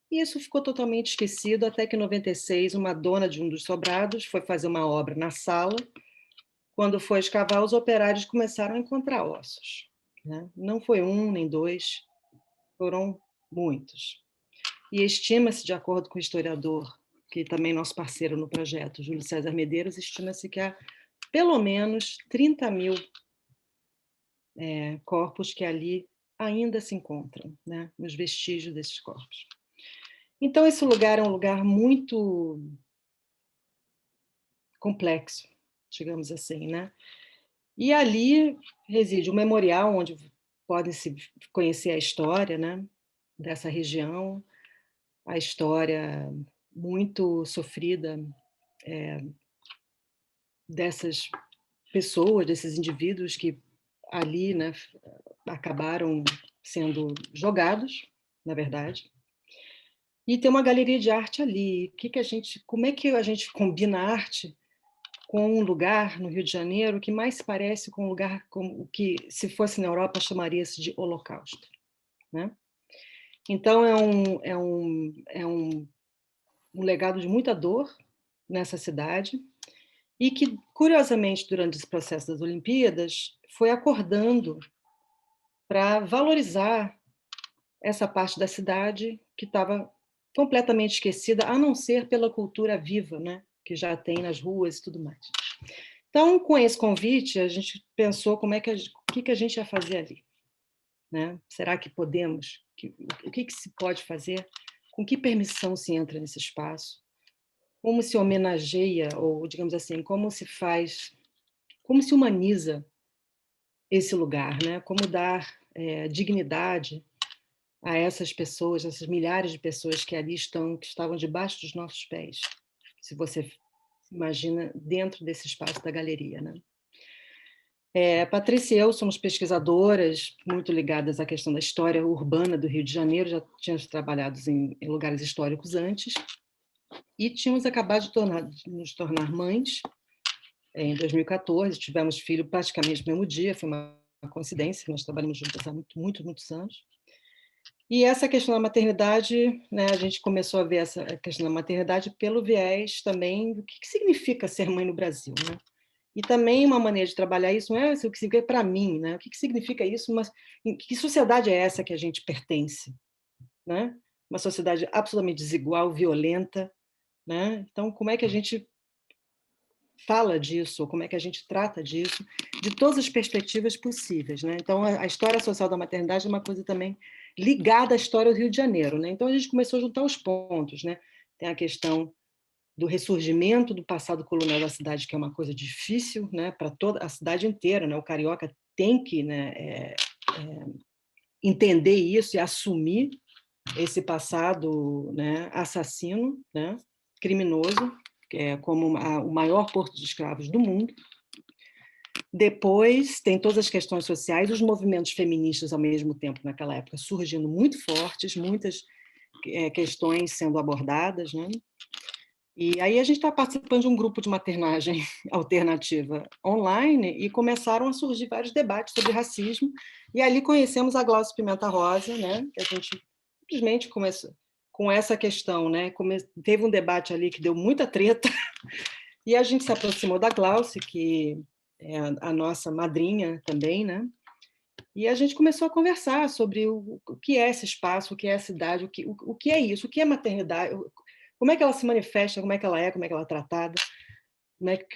Speaker 7: E isso ficou totalmente esquecido, até que em 96, uma dona de um dos sobrados foi fazer uma obra na sala. Quando foi escavar, os operários começaram a encontrar ossos, né? Não foi 1 nem 2, foram muitos. E estima-se, de acordo com o historiador, que também é nosso parceiro no projeto, Júlio César Medeiros, estima-se que há pelo menos 30 mil corpos que ali ainda se encontram, né? Nos vestígios desses corpos. Então, esse lugar é um lugar muito complexo, digamos assim, né? E ali reside um memorial onde podem se conhecer a história, né, dessa região, a história muito sofrida dessas pessoas, desses indivíduos que ali, né, acabaram sendo jogados, na verdade. E tem uma galeria de arte ali. Como é que a gente combina arte com um lugar no Rio de Janeiro que mais se parece com um lugar como o que, se fosse na Europa, chamaria-se de Holocausto, né? Então, é um legado de muita dor nessa cidade e que, curiosamente, durante esse processo das Olimpíadas, foi acordando para valorizar essa parte da cidade que estava completamente esquecida, a não ser pela cultura viva, né, que já tem nas ruas e tudo mais. Então, com esse convite, a gente pensou o que a gente ia fazer ali, né? Será que podemos? O que se pode fazer? Com que permissão se entra nesse espaço? Como se homenageia, ou, digamos assim, como se humaniza esse lugar, né? Como dar dignidade a essas pessoas, essas milhares de pessoas que ali estão, que estavam debaixo dos nossos pés, se você se imagina dentro desse espaço da galeria, né? Patrícia e eu somos pesquisadoras muito ligadas à questão da história urbana do Rio de Janeiro, já tínhamos trabalhado em lugares históricos antes, e tínhamos acabado de nos tornar mães em 2014, tivemos filho praticamente no mesmo dia, foi uma coincidência, nós trabalhamos juntas há muitos anos. E essa questão da maternidade, né, a gente começou a ver essa questão da maternidade pelo viés também do que significa ser mãe no Brasil, né? E também uma maneira de trabalhar isso não é o que significa para mim, né? O que significa isso, mas em que sociedade é essa que a gente pertence, né? Uma sociedade absolutamente desigual, violenta, né? Então, como é que a gente fala disso, ou como é que a gente trata disso, de todas as perspectivas possíveis, né? Então, a história social da maternidade é uma coisa também ligada à história do Rio de Janeiro, né? Então, a gente começou a juntar os pontos, né? Tem a questão do ressurgimento do passado colonial da cidade, que é uma coisa difícil, né, para toda a cidade inteira, né? O carioca tem que, né, entender isso e assumir esse passado, né, assassino, né, criminoso, como o maior porto de escravos do mundo. Depois tem todas as questões sociais, os movimentos feministas ao mesmo tempo naquela época surgindo muito fortes, muitas questões sendo abordadas, né? E aí a gente está participando de um grupo de maternagem alternativa online e começaram a surgir vários debates sobre racismo, e ali conhecemos a Glaucia Pimenta Rosa, né, que a gente simplesmente começou com essa questão, né, teve um debate ali que deu muita treta, e a gente se aproximou da Glaucia, que a nossa madrinha também, né? E a gente começou a conversar sobre o que é esse espaço, o que é a cidade, o que é isso, o que é maternidade, como é que ela se manifesta, como é que ela é tratada,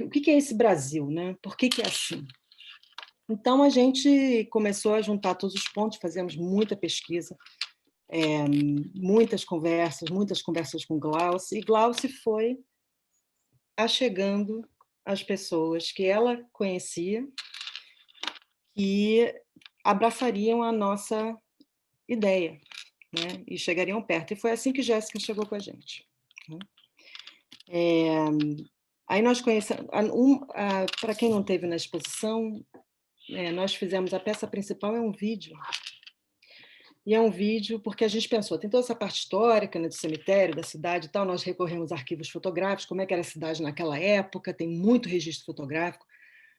Speaker 7: o que é esse Brasil, né? Por que é assim? Então, a gente começou a juntar todos os pontos, fazemos muita pesquisa, muitas conversas com Glauce, e Glauce foi achegando as pessoas que ela conhecia e abraçariam a nossa ideia, né? E chegariam perto. E foi assim que Jéssica chegou com a gente, né? Aí nós conhecemos, para quem não esteve na exposição, nós fizemos a peça principal, é um vídeo. E é um vídeo porque a gente pensou, tem toda essa parte histórica, né, do cemitério, da cidade e tal, nós recorremos a arquivos fotográficos, como é que era a cidade naquela época, tem muito registro fotográfico,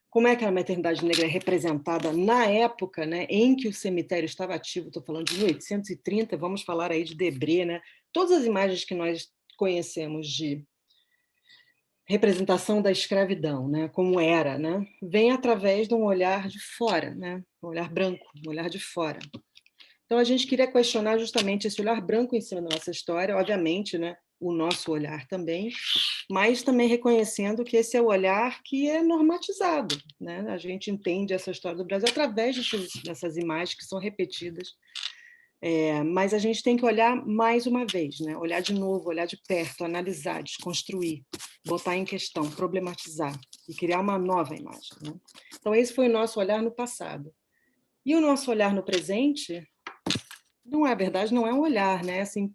Speaker 7: como é que a maternidade negra é representada na época, né, em que o cemitério estava ativo, estou falando de 1830, vamos falar aí de Debré, né, todas as imagens que nós conhecemos de representação da escravidão, né, como era, né, vem através de um olhar de fora, né, um olhar branco, um olhar de fora. Então, a gente queria questionar justamente esse olhar branco em cima da nossa história, obviamente, né, o nosso olhar também, mas também reconhecendo que esse é o olhar que é normatizado, né? A gente entende essa história do Brasil através dessas imagens que são repetidas, mas a gente tem que olhar mais uma vez, né? Olhar de novo, olhar de perto, analisar, desconstruir, botar em questão, problematizar e criar uma nova imagem, né? Então, esse foi o nosso olhar no passado. E o nosso olhar no presente, não é verdade, não é um olhar, né? Assim,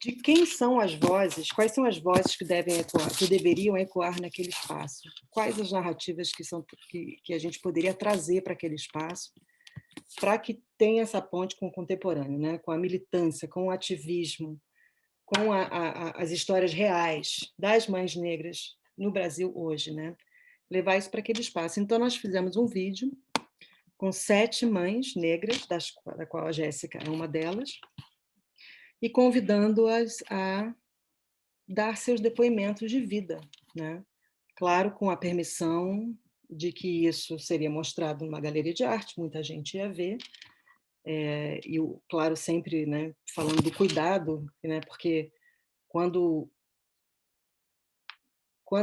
Speaker 7: de quem são as vozes, quais são as vozes que devem ecoar, que deveriam ecoar naquele espaço, quais as narrativas que a gente poderia trazer para aquele espaço, para que tenha essa ponte com o contemporâneo, né? Com a militância, com o ativismo, com as histórias reais das mães negras no Brasil hoje, né? Levar isso para aquele espaço. Então, nós fizemos um vídeo com 7 mães negras, da qual a Jéssica é uma delas, e convidando-as a dar seus depoimentos de vida, né? Claro, com a permissão de que isso seria mostrado numa galeria de arte, muita gente ia ver, e, claro, sempre, né, falando do cuidado, né, porque quando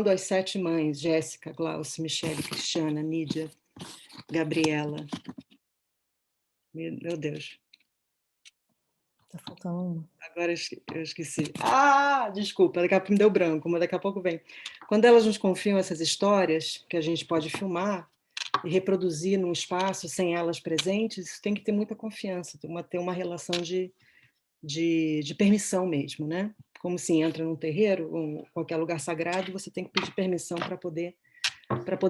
Speaker 7: as 7 mães, Jéssica, Glauce, Michele, Cristiana, Nídia, Gabriela, meu Deus,
Speaker 8: Tá faltando uma.
Speaker 7: agora eu esqueci. Desculpa, daqui a pouco me deu branco, mas daqui a pouco vem. Quando elas nos confiam essas histórias, que a gente pode filmar e reproduzir num espaço sem elas presentes, isso tem que ter muita confiança, ter uma relação de permissão mesmo, né? Como se entra num terreiro, ou qualquer lugar sagrado, você tem que pedir permissão para poder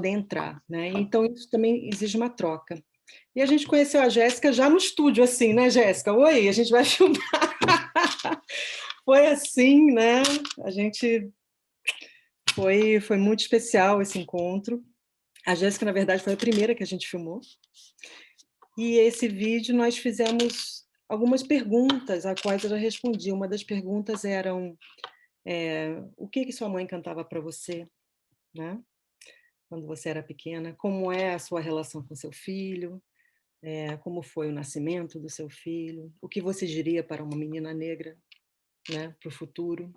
Speaker 7: entrar, né? Então, isso também exige uma troca. E a gente conheceu a Jéssica já no estúdio, assim, né, Jéssica? Oi, a gente vai filmar. Foi assim, né? A gente foi muito especial esse encontro. A Jéssica, na verdade, foi a primeira que a gente filmou. E esse vídeo nós fizemos algumas perguntas, a quais eu já respondi. Uma das perguntas eram o que sua mãe cantava para você, né? Quando você era pequena? Como é a sua relação com seu filho? Como foi o nascimento do seu filho? O que você diria para uma menina negra, né, para o futuro?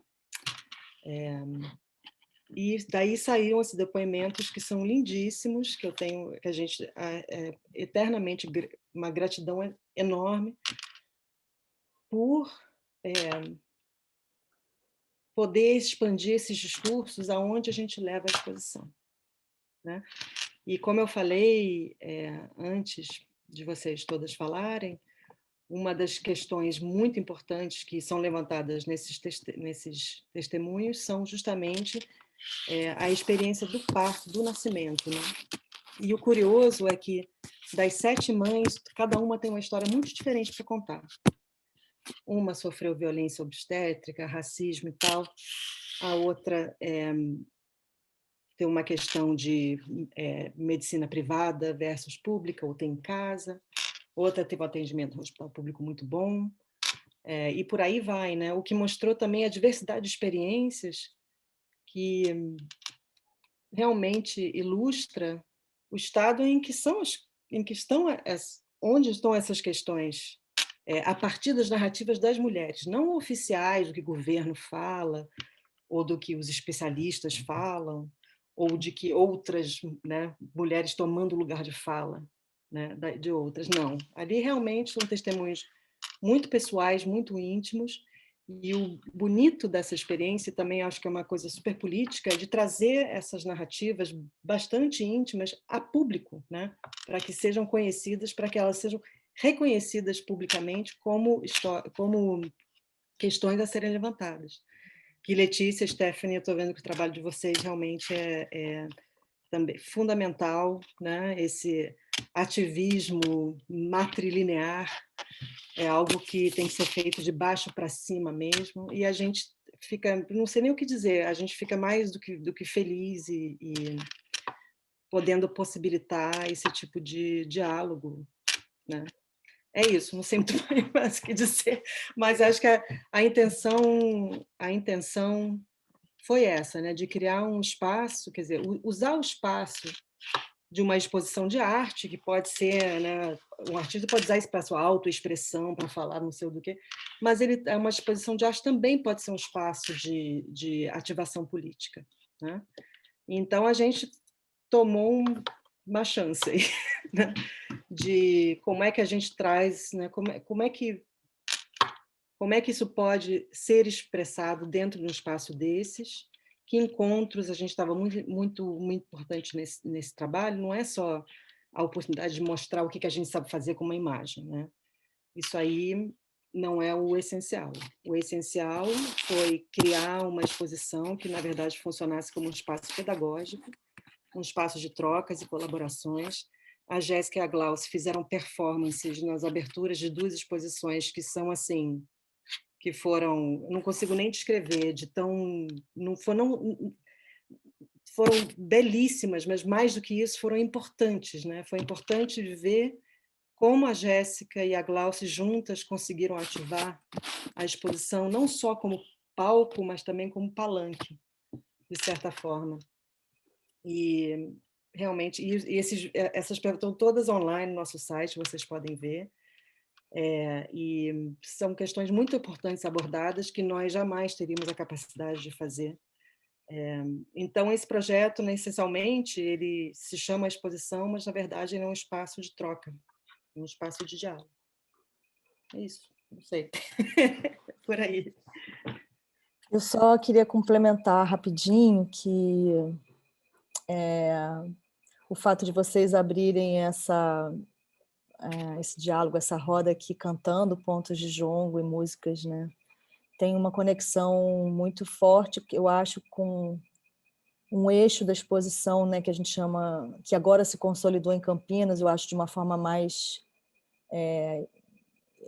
Speaker 7: E daí saíram esses depoimentos que são lindíssimos, que a gente eternamente uma gratidão enorme por poder expandir esses discursos aonde a gente leva a exposição, né? E como eu falei antes de vocês todas falarem, uma das questões muito importantes que são levantadas nesses testemunhos são justamente a experiência do parto, do nascimento, né? E o curioso é que das 7 mães, cada uma tem uma história muito diferente para contar. Uma sofreu violência obstétrica, racismo e tal, a outra tem uma questão de medicina privada versus pública, ou tem em casa, outra teve um atendimento no hospital público muito bom, e por aí vai, né? O que mostrou também a diversidade de experiências que realmente ilustra o estado em que onde estão essas questões, a partir das narrativas das mulheres, não oficiais, do que o governo fala, ou do que os especialistas falam, ou de que outras, né, mulheres tomando o lugar de fala, né, de outras. Não, ali realmente são testemunhos muito pessoais, muito íntimos, e o bonito dessa experiência, também acho que é uma coisa super política, é de trazer essas narrativas bastante íntimas a público, né, para que sejam conhecidas, para que elas sejam reconhecidas publicamente como questões a serem levantadas. Que Letícia, Stephanie, eu estou vendo que o trabalho de vocês realmente é também fundamental, né? Esse ativismo matrilinear é algo que tem que ser feito de baixo para cima mesmo, e a gente fica, não sei nem o que dizer, a gente fica mais do que feliz e podendo possibilitar esse tipo de diálogo, né? É isso, não sei muito mais o que dizer, mas acho que a intenção foi essa, né, de criar um espaço, quer dizer, usar o espaço de uma exposição de arte, que pode ser, né, um artista pode usar isso para sua autoexpressão, para falar não sei do que, mas ele é uma exposição de arte também pode ser um espaço de ativação política, né? Então a gente tomou uma chance aí, né, de como é que a gente traz, né, como é que isso pode ser expressado dentro de um espaço desses, que encontros, a gente estava muito importante nesse trabalho, não é só a oportunidade de mostrar o que a gente sabe fazer com uma imagem, né? Isso aí não é o essencial. O essencial foi criar uma exposição que, na verdade, funcionasse como um espaço pedagógico, um espaço de trocas e colaborações. A Jéssica e a Glauce fizeram performances nas aberturas de 2 exposições que são, assim, que foram, não consigo nem descrever, de tão, não foram belíssimas, mas mais do que isso foram importantes, né? Foi importante ver como a Jéssica e a Glauce juntas conseguiram ativar a exposição, não só como palco, mas também como palanque, de certa forma. E realmente, essas estão todas online no nosso site, vocês podem ver. E são questões muito importantes abordadas que nós jamais teríamos a capacidade de fazer. Então, esse projeto, né, essencialmente, ele se chama Exposição, mas, na verdade, ele é um espaço de troca, um espaço de diálogo. É isso, não sei. Por aí.
Speaker 8: Eu só queria complementar rapidinho que o fato de vocês abrirem esse diálogo, essa roda aqui, cantando pontos de jongo e músicas, né, tem uma conexão muito forte, eu acho, com um eixo da exposição, né, que a gente chama, que agora se consolidou em Campinas, eu acho de uma forma mais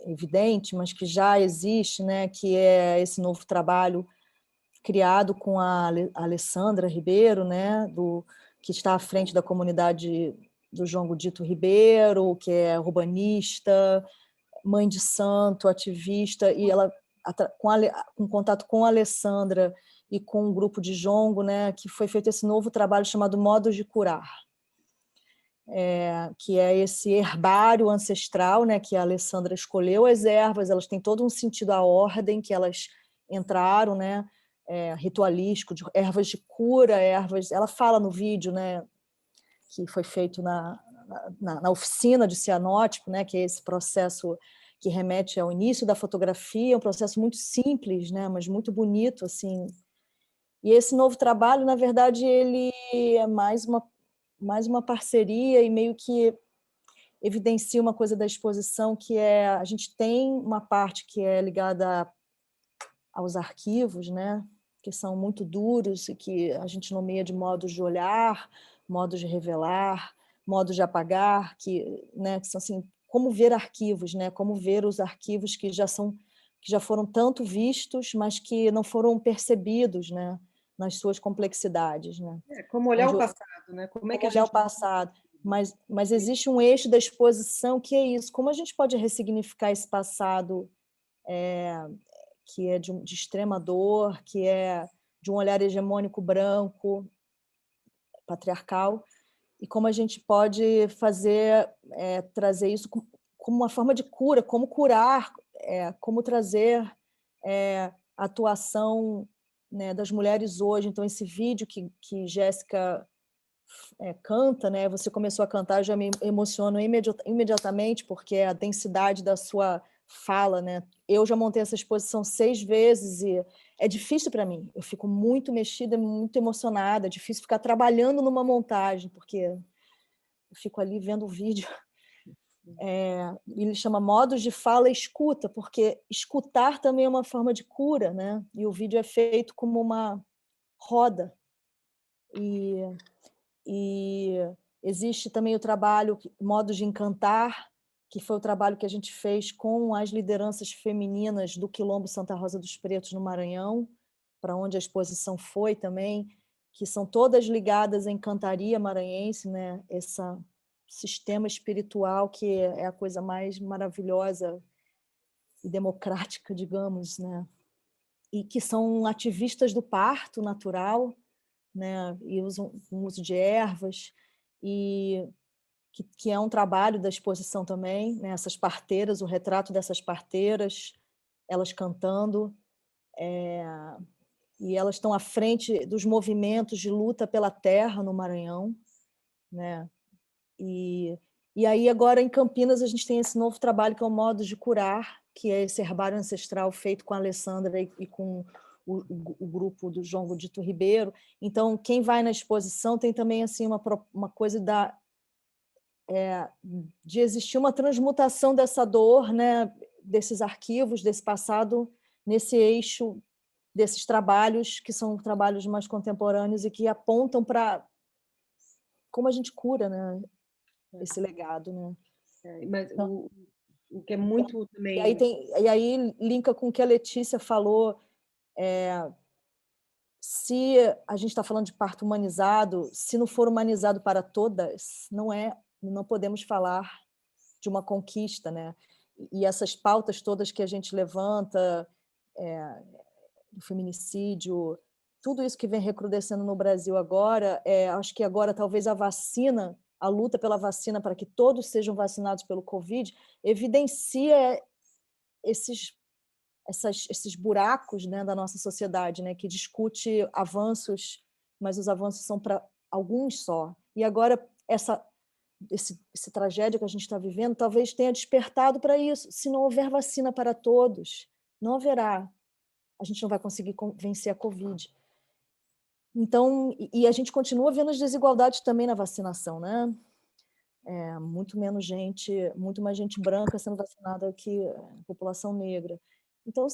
Speaker 8: evidente, mas que já existe, né, que é esse novo trabalho criado com a Alessandra Ribeiro, né, que está à frente da comunidade do João Godito Ribeiro, que é urbanista, mãe de santo, ativista, e ela, com contato com a Alessandra e com um grupo de jongo, né, que foi feito esse novo trabalho chamado Modos de Curar, que é esse herbário ancestral, né, que a Alessandra escolheu as ervas, elas têm todo um sentido, a ordem que elas entraram, né, ritualístico, de ervas de cura, ervas. Ela fala no vídeo, né, que foi feito na oficina de cianótipo, né, que é esse processo que remete ao início da fotografia, um processo muito simples, né, mas muito bonito, assim. E esse novo trabalho, na verdade, ele é mais uma parceria e meio que evidencia uma coisa da exposição, que é, a gente tem uma parte que é ligada aos arquivos, né, que são muito duros e que a gente nomeia de modos de olhar, modos de revelar, modos de apagar, né, que são assim, como ver arquivos, né, como ver os arquivos que já foram tanto vistos, mas que não foram percebidos, né, nas suas complexidades, né.
Speaker 7: Como olhar o passado, né? Como é que a
Speaker 8: olhar o
Speaker 7: gente...
Speaker 8: passado. Mas existe um eixo da exposição que é isso. Como a gente pode ressignificar esse passado que é de extrema dor, que é de um olhar hegemônico branco, patriarcal, e como a gente pode fazer, trazer isso como uma forma de cura, como curar, como trazer a atuação, né, das mulheres hoje. Então, esse vídeo que Jéssica canta, né? Você começou a cantar, eu já me emociono imediatamente, porque a densidade da sua fala, né? Eu já montei essa exposição 6 vezes e é difícil para mim. Eu fico muito mexida, muito emocionada. É difícil ficar trabalhando numa montagem, porque eu fico ali vendo o vídeo. Ele chama Modos de Fala e Escuta, porque escutar também é uma forma de cura, né? E o vídeo é feito como uma roda. E existe também o trabalho Modos de Encantar, que foi o trabalho que a gente fez com as lideranças femininas do Quilombo Santa Rosa dos Pretos, no Maranhão, para onde a exposição foi também, que são todas ligadas à encantaria maranhense, né? Esse sistema espiritual que é a coisa mais maravilhosa e democrática, digamos, né? E que são ativistas do parto natural, né? E usam o uso de ervas, e que é um trabalho da exposição também, né? Essas parteiras, o retrato dessas parteiras, elas cantando, e elas estão à frente dos movimentos de luta pela terra no Maranhão, né? E aí agora em Campinas a gente tem esse novo trabalho que é o Modos de Curar, que é esse herbário ancestral feito com a Alessandra e com o grupo do João Godito Ribeiro. Então, quem vai na exposição tem também assim uma coisa de existir uma transmutação dessa dor, né, desses arquivos, desse passado, nesse eixo desses trabalhos, que são trabalhos mais contemporâneos e que apontam para como a gente cura, né, esse legado. Né?
Speaker 7: Mas
Speaker 8: Então,
Speaker 7: o que é muito
Speaker 8: e aí linka com o que a Letícia falou. Se a gente está falando de parto humanizado, se não for humanizado para todas, não podemos falar de uma conquista, né? E essas pautas todas que a gente levanta, do feminicídio, tudo isso que vem recrudescendo no Brasil agora, acho que agora talvez a luta pela vacina para que todos sejam vacinados pelo Covid, evidencia esses buracos, né, da nossa sociedade, né, que discute avanços, mas os avanços são para alguns só. E agora esse tragédia que a gente está vivendo talvez tenha despertado para isso. Se não houver vacina para todos, não haverá. A gente não vai conseguir vencer a Covid. Então, e a gente continua vendo as desigualdades também na vacinação, né? Muito mais gente branca sendo vacinada que a população negra. Então,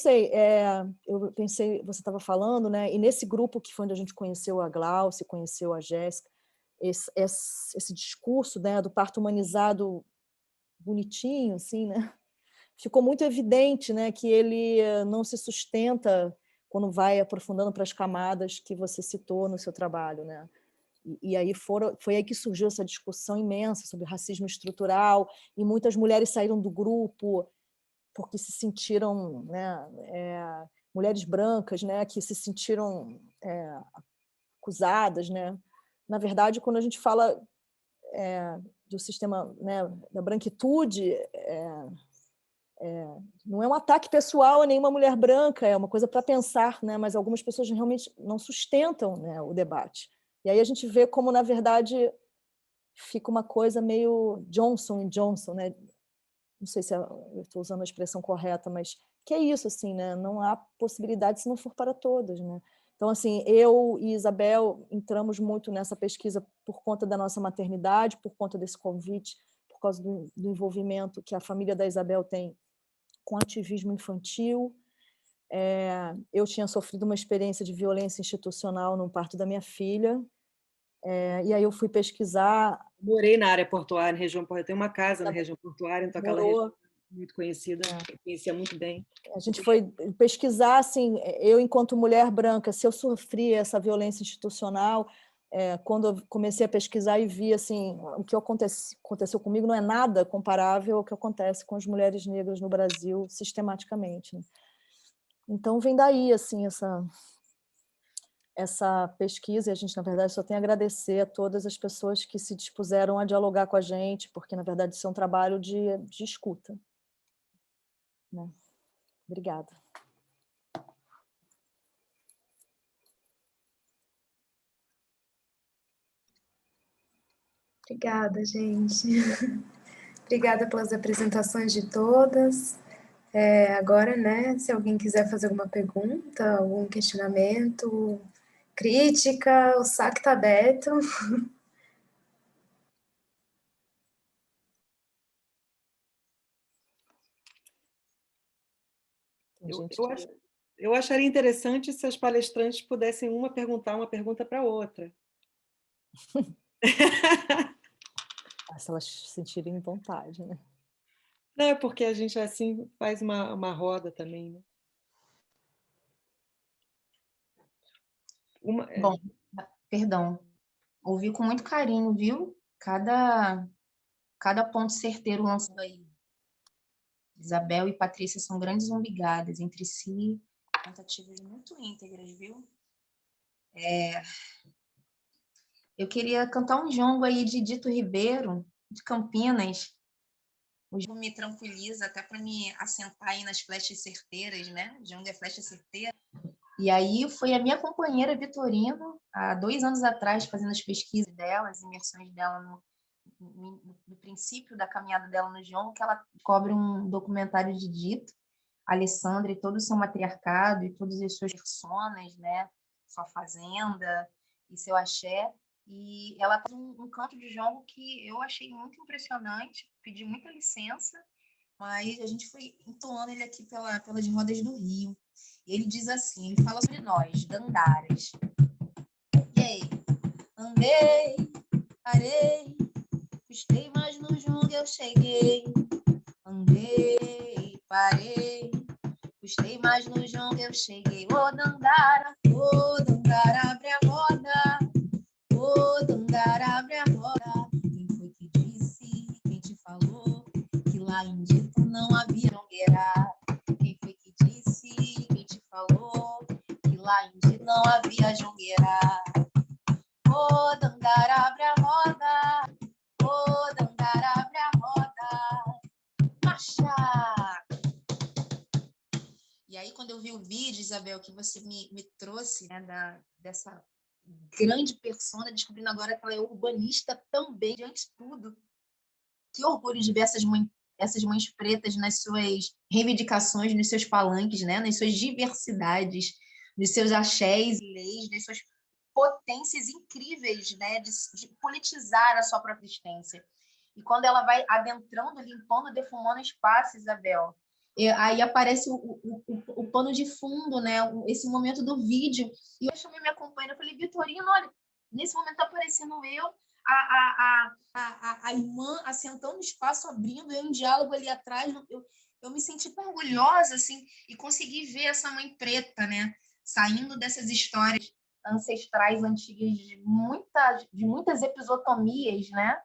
Speaker 8: eu pensei, você estava falando, né? E nesse grupo que foi onde a gente conheceu a Glauce, conheceu a Jéssica, esse discurso, né, do parto humanizado bonitinho, assim, né? Ficou muito evidente, né, que ele não se sustenta quando vai aprofundando para as camadas que você citou no seu trabalho, né? E aí foi aí que surgiu essa discussão imensa sobre racismo estrutural, e muitas mulheres saíram do grupo porque se sentiram, né, mulheres brancas, né, que se sentiram acusadas, né? Na verdade, quando a gente fala do sistema, né, da branquitude, não é um ataque pessoal a nenhuma mulher branca, é uma coisa para pensar, né? Mas algumas pessoas realmente não sustentam, né, o debate. E aí a gente vê como, na verdade, fica uma coisa meio Johnson & Johnson, né? Não sei se eu estou usando a expressão correta, mas que é isso, assim, né? Não há possibilidade se não for para todas, né? Então, assim, eu e Isabel entramos muito nessa pesquisa por conta da nossa maternidade, por conta desse convite, por causa do envolvimento que a família da Isabel tem com ativismo infantil. Eu tinha sofrido uma experiência de violência institucional no parto da minha filha, e aí eu fui pesquisar.
Speaker 7: Morei na área portuária, na região portuária. Tem uma casa na região portuária, então aquela região muito conhecida, conhecia muito bem.
Speaker 8: A gente foi pesquisar, assim, eu enquanto mulher branca, se eu sofri essa violência institucional, quando eu comecei a pesquisar e vi, assim, o que aconteceu comigo não é nada comparável ao que acontece com as mulheres negras no Brasil sistematicamente, né? Então vem daí, assim, essa pesquisa, e a gente, na verdade, só tem a agradecer a todas as pessoas que se dispuseram a dialogar com a gente, porque, na verdade, isso é um trabalho de escuta. Né? Obrigada.
Speaker 2: Obrigada, gente. Obrigada pelas apresentações de todas. Agora, né, se alguém quiser fazer alguma pergunta, algum questionamento, crítica, o saco está aberto.
Speaker 7: Eu acharia interessante se as palestrantes pudessem uma perguntar uma pergunta para a outra.
Speaker 8: Se elas se sentirem vontade, né?
Speaker 7: Não, porque a gente assim faz uma roda também, né?
Speaker 3: Bom, perdão. Ouvi com muito carinho, viu? Cada ponto certeiro lançado aí. Isabel e Patrícia são grandes umbigadas entre si, tentativas muito íntegras, viu? Eu queria cantar um jongo aí de Dito Ribeiro, de Campinas. O jongo me tranquiliza até para me assentar aí nas flechas certeiras, né? O jongo é flecha certeira. E aí foi a minha companheira Vitorino, há 2 anos atrás, fazendo as pesquisas dela, as imersões dela no princípio da caminhada dela no jongo, que ela cobre um documentário de Dito, Alessandra e todo o seu matriarcado e todas as suas personas, né? Sua fazenda e seu axé. E ela fez um canto de jongo que eu achei muito impressionante, pedi muita licença, mas a gente foi entoando ele aqui pelas rodas do Rio. E ele diz assim, ele fala sobre nós, Dandaras. E aí? Andei, parei, custei, mas no jongo eu cheguei. Andei, parei, custei, mas no jongo eu cheguei. Ô Dandara, abre a roda. Ô Dandara, abre a roda. Quem foi que disse, quem te falou que lá em Dito não havia jongueira? Quem foi que disse, quem te falou que lá em Dito não havia jongueira? Ô Dandara, abre a roda. Ô Dandara, abre a roda. Marcha! E aí, quando eu vi o vídeo, Isabel, que você me trouxe, né, dessa grande persona, descobrindo agora que ela é urbanista também, diante de tudo. Que orgulho de ver essas mães pretas nas suas reivindicações, nos seus palanques, né, nas suas diversidades, nos seus axés e leis, nas suas potências incríveis, né, de politizar a sua própria existência. E quando ela vai adentrando, limpando, defumando espaço, Isabel, aí aparece o pano de fundo, né, esse momento do vídeo. E eu chamei minha companheira, eu falei, Vitorino, olha, nesse momento está aparecendo eu, a irmã assentando no espaço, abrindo, eu em diálogo ali atrás. Eu me senti tão orgulhosa, assim, e consegui ver essa mãe preta, né, saindo dessas histórias ancestrais antigas de muitas episotomias, né,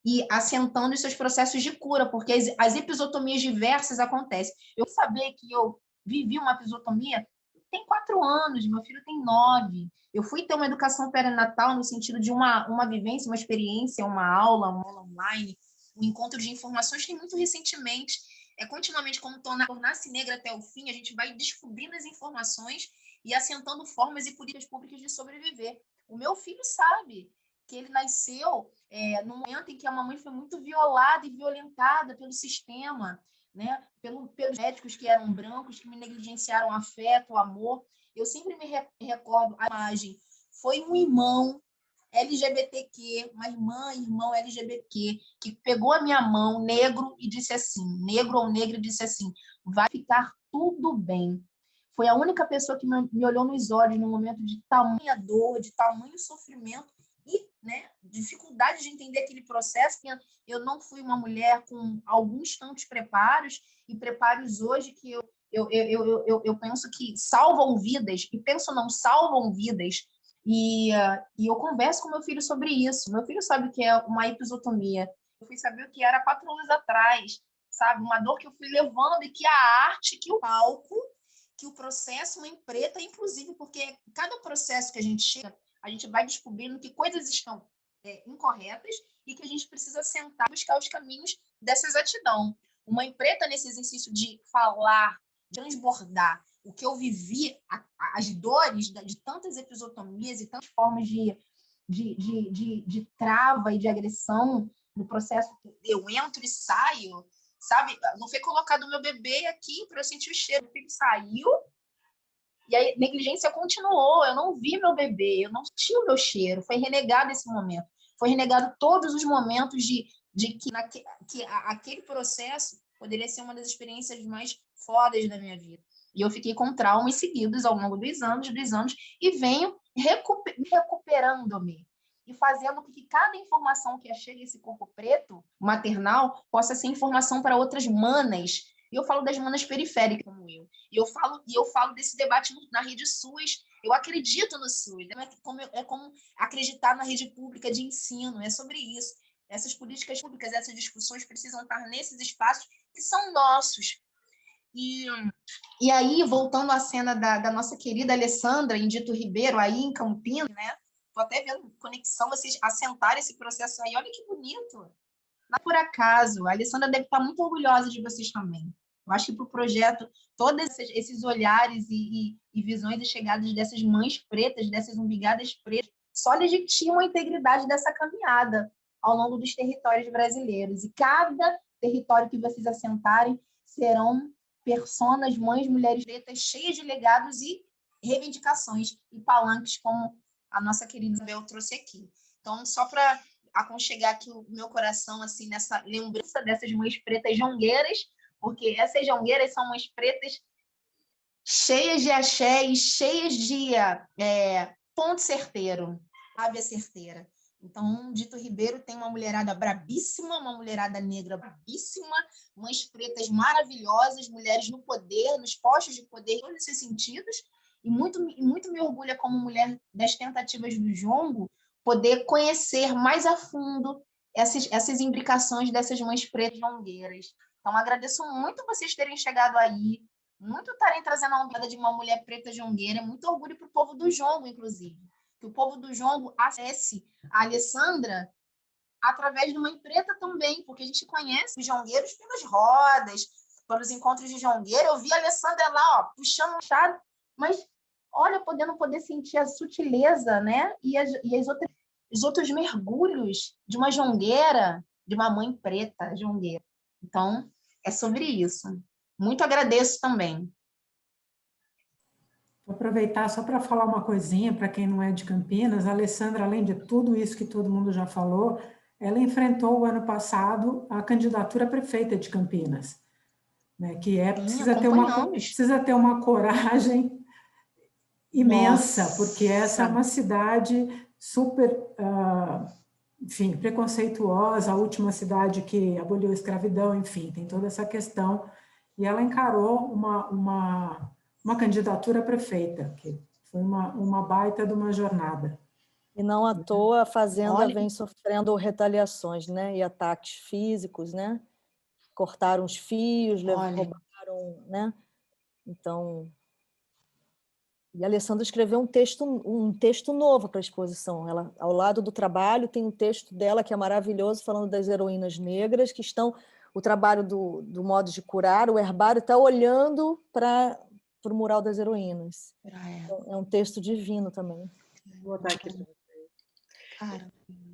Speaker 3: e assentando os seus processos de cura, porque as episotomias diversas acontecem. Eu sabia que eu vivi uma episotomia tem 4 anos, meu filho tem 9. Eu fui ter uma educação perinatal no sentido de uma vivência, uma experiência, uma aula online, um encontro de informações que muito recentemente, continuamente como tornar-se negra até o fim, a gente vai descobrindo as informações e assentando formas e políticas públicas de sobreviver. O meu filho sabe que ele nasceu no momento em que a mamãe foi muito violada e violentada pelo sistema, né? Pelos médicos que eram brancos, que me negligenciaram afeto, amor. Eu sempre me recordo a imagem. Foi um irmão LGBTQ, uma irmão LGBTQ, que pegou a minha mão, negro, e disse assim, negro ou negra, e disse assim, vai ficar tudo bem. Foi a única pessoa que me olhou nos olhos num momento de tamanha dor, de tamanho sofrimento, e, né, dificuldade de entender aquele processo, que eu não fui uma mulher com alguns tantos preparos, e preparos hoje que eu penso que salvam vidas, e penso não salvam vidas, e eu converso com meu filho sobre isso. Meu filho sabe o que é uma episotomia, eu fui saber o que era 4 anos atrás, sabe? Uma dor que eu fui levando, e que a arte, que o palco, que o processo Mãe Preta, inclusive, porque cada processo que a gente chega, a gente vai descobrindo que coisas estão incorretas e que a gente precisa sentar e buscar os caminhos dessa exatidão. O Mãe Preta, nesse exercício de falar, de transbordar o que eu vivi, as dores de tantas episiotomias e tantas formas de trava e de agressão no processo que eu entro e saio, sabe? Não foi colocado o meu bebê aqui para eu sentir o cheiro. O filho saiu e a negligência continuou. Eu não vi meu bebê, eu não senti o meu cheiro. Foi renegado esse momento. Foi renegado todos os momentos de que aquele processo poderia ser uma das experiências mais fodas da minha vida. E eu fiquei com traumas seguidos ao longo dos anos, e venho recuperando-me e fazendo com que cada informação que chega esse corpo preto, maternal, possa ser informação para outras manas. E eu falo das manas periféricas, como eu. E eu falo desse debate na rede SUS. Eu acredito no SUS. É como acreditar na rede pública de ensino. É sobre isso. Essas políticas públicas, essas discussões precisam estar nesses espaços que são nossos. E aí, voltando à cena da nossa querida Alessandra, em Dito Ribeiro, aí em Campinas, né? Estou até vendo conexão, vocês assentarem esse processo aí. Olha que bonito. Não é por acaso. A Alessandra deve estar muito orgulhosa de vocês também. Eu acho que para o projeto, todos esses olhares e visões e chegadas dessas mães pretas, dessas umbigadas pretas, só legitimam a integridade dessa caminhada ao longo dos territórios brasileiros. E cada território que vocês assentarem serão personas, mães, mulheres pretas, cheias de legados e reivindicações e palanques, como a nossa querida Isabel trouxe aqui. Então, só para aconchegar aqui o meu coração assim nessa lembrança dessas mães pretas jongueiras, porque essas jongueiras são mães pretas cheias de axé e cheias de ponto certeiro, ave certeira. Então, Dito Ribeiro tem uma mulherada brabíssima, uma mulherada negra brabíssima, mães pretas maravilhosas, mulheres no poder, nos postos de poder, em todos esses sentidos, e muito me orgulha como mulher das tentativas do jongo, poder conhecer mais a fundo essas imbricações dessas mães pretas jongueiras. Então, agradeço muito vocês terem chegado aí, muito estarem trazendo a onda de uma mulher preta jongueira, muito orgulho para o povo do jongo, inclusive. Que o povo do jongo acesse a Alessandra através de Mãe Preta também, porque a gente conhece os jongueiros pelas rodas, pelos encontros de jongueira. Eu vi a Alessandra lá, ó, puxando o machado, mas olha, poder sentir a sutileza, né? E os outros mergulhos de uma jongueira, de uma mãe preta jongueira. Então, é sobre isso. Muito agradeço também.
Speaker 4: Vou aproveitar só para falar uma coisinha para quem não é de Campinas. A Alessandra, além de tudo isso que todo mundo já falou, ela enfrentou o ano passado a candidatura a prefeita de Campinas, né? Que precisa ter uma coragem imensa, porque essa é uma cidade super, enfim, preconceituosa, a última cidade que aboliu a escravidão, enfim, tem toda essa questão. E ela encarou uma candidatura a prefeita, que foi uma baita de uma jornada.
Speaker 8: E não à toa a Fazenda vem sofrendo retaliações, né? E ataques físicos, né? Cortaram os fios, roubaram, né? Então... E a Alessandra escreveu um texto novo para a exposição. Ela, ao lado do trabalho, tem um texto dela que é maravilhoso, falando das heroínas negras, que estão... O trabalho do modo de curar, o herbário está olhando para o mural das heroínas. Então, é um texto divino também.
Speaker 7: Vou botar aqui para vocês.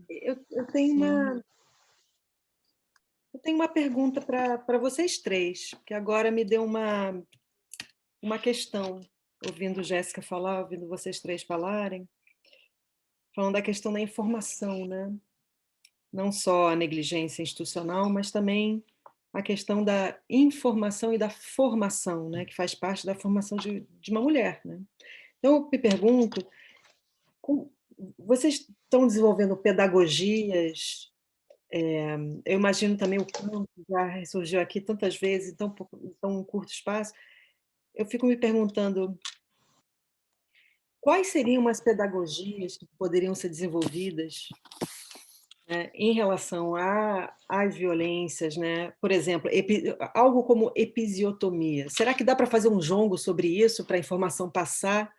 Speaker 7: Eu tenho uma pergunta para vocês três, que agora me deu uma questão, ouvindo Jéssica falar, ouvindo vocês três falarem, falando da questão da informação, né? Não só a negligência institucional, mas também a questão da informação e da formação, né? Que faz parte da formação de uma mulher, né? Então, eu me pergunto, vocês estão desenvolvendo pedagogias? Eu imagino também o canto já ressurgiu aqui tantas vezes, em tão curto espaço. Eu fico me perguntando quais seriam as pedagogias que poderiam ser desenvolvidas em relação às violências, né? Por exemplo, algo como episiotomia. Será que dá para fazer um jongo sobre isso, para a informação passar,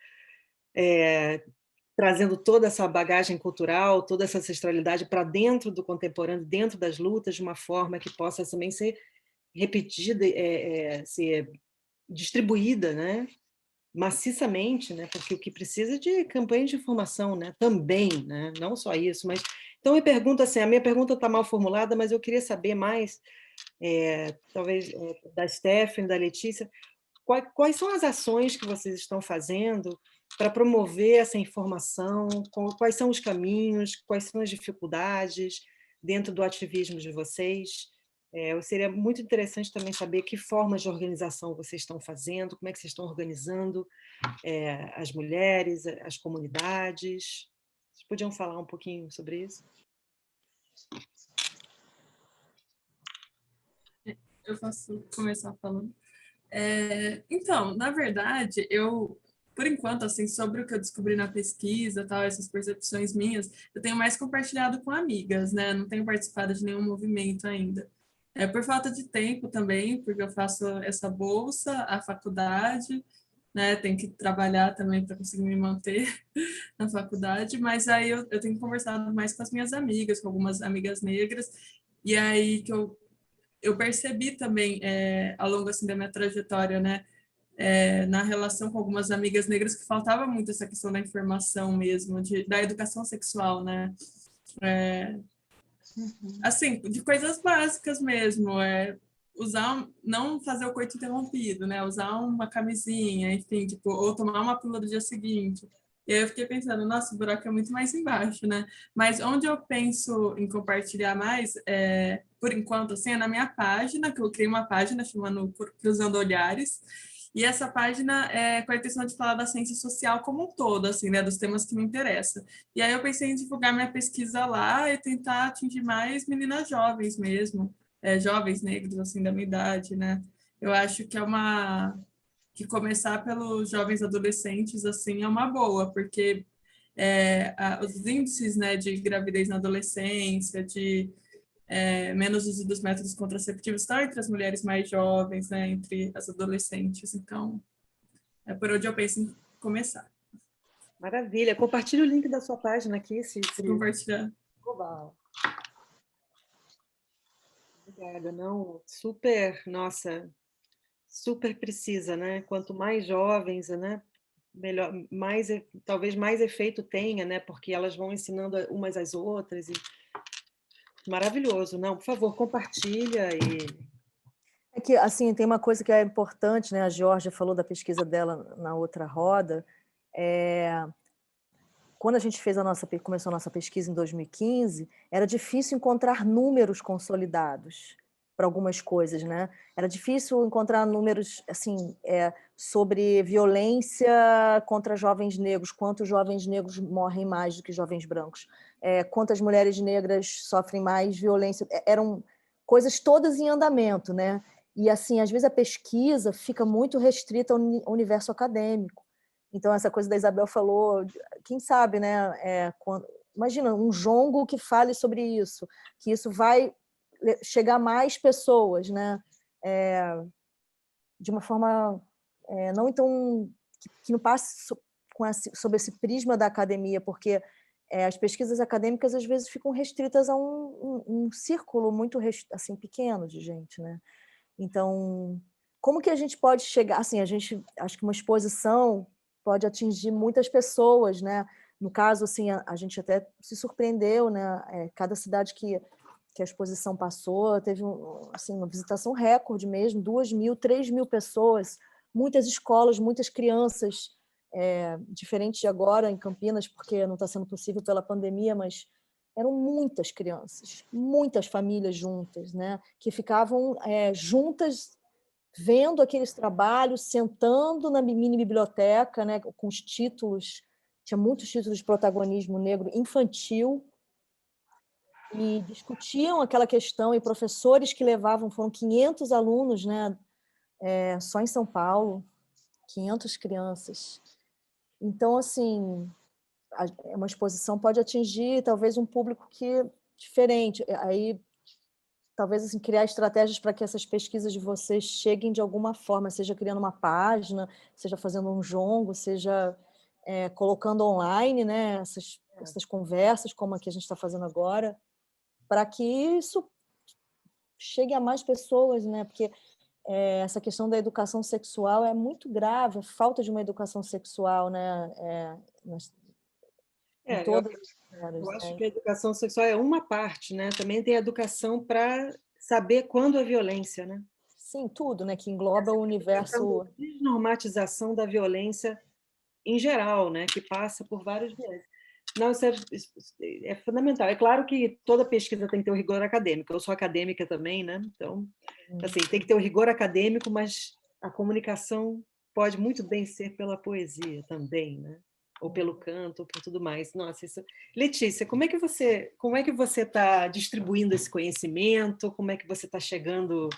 Speaker 7: trazendo toda essa bagagem cultural, toda essa ancestralidade para dentro do contemporâneo, dentro das lutas, de uma forma que possa também ser repetida, ser distribuída, né? Maciçamente, né? Porque o que precisa é de campanha de informação, né? Também, né? Não só isso, mas então eu pergunto assim, a minha pergunta está mal formulada, mas eu queria saber mais, talvez da Stephanie, da Letícia, quais são as ações que vocês estão fazendo para promover essa informação, quais são os caminhos, quais são as dificuldades dentro do ativismo de vocês. Seria muito interessante também saber que formas de organização vocês estão fazendo, como é que vocês estão organizando as mulheres, as comunidades. Vocês podiam falar um pouquinho sobre isso?
Speaker 6: Eu posso começar falando. Então, na verdade, por enquanto, assim, sobre o que eu descobri na pesquisa, tal, essas percepções minhas, eu tenho mais compartilhado com amigas, né? Não tenho participado de nenhum movimento ainda. Por falta de tempo também, porque eu faço essa bolsa, a faculdade, né? Tenho que trabalhar também para conseguir me manter na faculdade, mas aí eu tenho conversado mais com as minhas amigas, com algumas amigas negras, e aí que eu percebi também, ao longo assim, da minha trajetória, né, na relação com algumas amigas negras, que faltava muito essa questão da informação mesmo, da educação sexual, né? Assim, de coisas básicas mesmo, não fazer o coito interrompido, né? Usar uma camisinha, enfim, tipo, ou tomar uma pílula do dia seguinte. E aí eu fiquei pensando, nossa, o buraco é muito mais embaixo, né? Mas onde eu penso em compartilhar mais, por enquanto, assim, é na minha página, que eu criei uma página chamando Cruzando Olhares, e essa página é com a intenção de falar da ciência social como um todo, assim, né? Dos temas que me interessam. E aí eu pensei em divulgar minha pesquisa lá e tentar atingir mais meninas jovens mesmo, jovens negros, assim, da minha idade, né? Eu acho que começar pelos jovens adolescentes, assim, é uma boa, porque os índices, né, de gravidez na adolescência, de menos uso dos métodos contraceptivos estão entre as mulheres mais jovens, né, entre as adolescentes. Então, é por onde eu penso em começar.
Speaker 7: Maravilha. Compartilhe o link da sua página aqui.
Speaker 6: Compartilhar.
Speaker 7: Global. Obrigada. Não, super, nossa, super precisa, né? Quanto mais jovens, né? Melhor, talvez mais efeito tenha, né? Porque elas vão ensinando umas às outras. Maravilhoso. Não, por favor, compartilha
Speaker 8: É que, assim, tem uma coisa que é importante, né? A Georgia falou da pesquisa dela na outra roda. Quando a gente começou a nossa pesquisa em 2015, era difícil encontrar números consolidados para algumas coisas, né? Era difícil encontrar números assim sobre violência contra jovens negros, quantos jovens negros morrem mais do que jovens brancos, quantas mulheres negras sofrem mais violência. Eram coisas todas em andamento, né? E assim, às vezes a pesquisa fica muito restrita ao universo acadêmico. Então, essa coisa da Isabel falou, quem sabe, né? Imagina, um jongo que fale sobre isso, que isso vai chegar a mais pessoas, né? De uma forma não então que não passe sob esse prisma da academia, porque as pesquisas acadêmicas às vezes ficam restritas a um círculo muito assim pequeno de gente, né? Então, como que a gente pode chegar? Assim, acho que uma exposição pode atingir muitas pessoas, né? No caso, assim, a gente até se surpreendeu, né? Cada cidade que a exposição passou teve assim, uma visitação recorde mesmo, 2.000, 3.000 pessoas, muitas escolas, muitas crianças, diferente de agora em Campinas, porque não está sendo possível pela pandemia, mas eram muitas crianças, muitas famílias juntas, né? Que ficavam juntas vendo aqueles trabalhos, sentando na mini biblioteca, né, com os títulos, tinha muitos títulos de protagonismo negro infantil, e discutiam aquela questão, e professores que levavam, foram 500 alunos, né, só em São Paulo, 500 crianças. Então, assim, uma exposição pode atingir talvez um público que diferente. Aí, talvez, assim, criar estratégias para que essas pesquisas de vocês cheguem de alguma forma, seja criando uma página, seja fazendo um jongo, seja colocando online, né, essas conversas, como a que a gente está fazendo agora, para que isso chegue a mais pessoas, né? Porque essa questão da educação sexual é muito grave, a falta de uma educação sexual, né? Em
Speaker 7: É,
Speaker 8: todas as áreas,
Speaker 7: eu acho
Speaker 8: né?
Speaker 7: que a educação sexual é uma parte, né? Também tem a educação para saber quando a violência, né?
Speaker 8: Sim, tudo, né? Que engloba o
Speaker 7: A
Speaker 8: universo.
Speaker 7: desnormatização da violência em geral, né? Que passa por vários viés. Não, isso é fundamental. É claro que toda pesquisa tem que ter o rigor acadêmico. Eu sou acadêmica também, né? Então, assim, tem que ter o rigor acadêmico, mas a comunicação pode muito bem ser pela poesia também, né? Ou pelo canto, ou por tudo mais. Nossa, isso... Letícia, como é que você está distribuindo esse conhecimento? Como é que você está chegando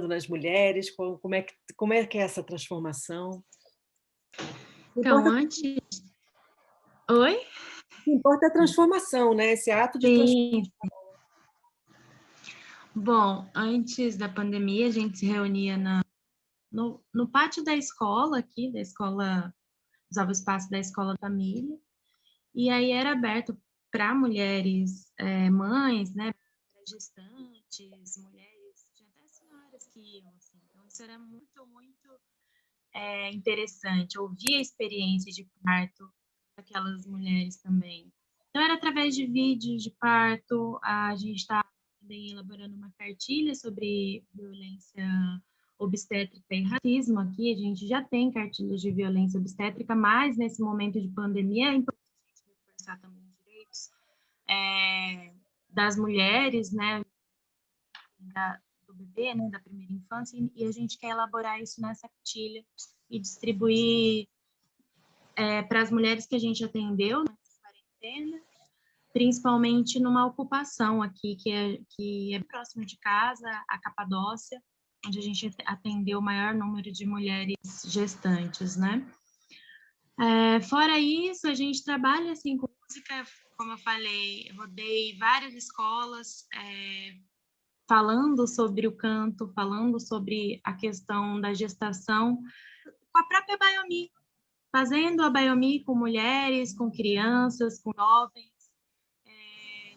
Speaker 7: nas mulheres? Como é que é essa transformação?
Speaker 5: Então, antes... Oi?
Speaker 7: O que importa é a transformação, né? Esse ato de transformação.
Speaker 5: Sim. Bom, antes da pandemia, a gente se reunia no pátio da escola aqui, usava o espaço da escola da família, e aí era aberto para mulheres, mães, né, gestantes, mulheres, tinha até senhoras que iam, assim, então isso era muito, muito interessante, ouvir a experiência de parto daquelas mulheres também. Então era através de vídeos de parto, a gente estava elaborando uma cartilha sobre violência obstétrica e racismo aqui, a gente já tem cartilhas de violência obstétrica, mas nesse momento de pandemia é importante reforçar também os direitos das mulheres, né, do bebê, né, da primeira infância, e a gente quer elaborar isso nessa cartilha e distribuir para as mulheres que a gente atendeu nessa quarentena, principalmente numa ocupação aqui, que é próximo de casa, a Capadócia, onde a gente atendeu o maior número de mulheres gestantes, né? Fora isso, a gente trabalha assim com música, como eu falei, eu rodei várias escolas falando sobre o canto, falando sobre a questão da gestação, com a própria Biomi, fazendo a Biomi com mulheres, com crianças, com jovens.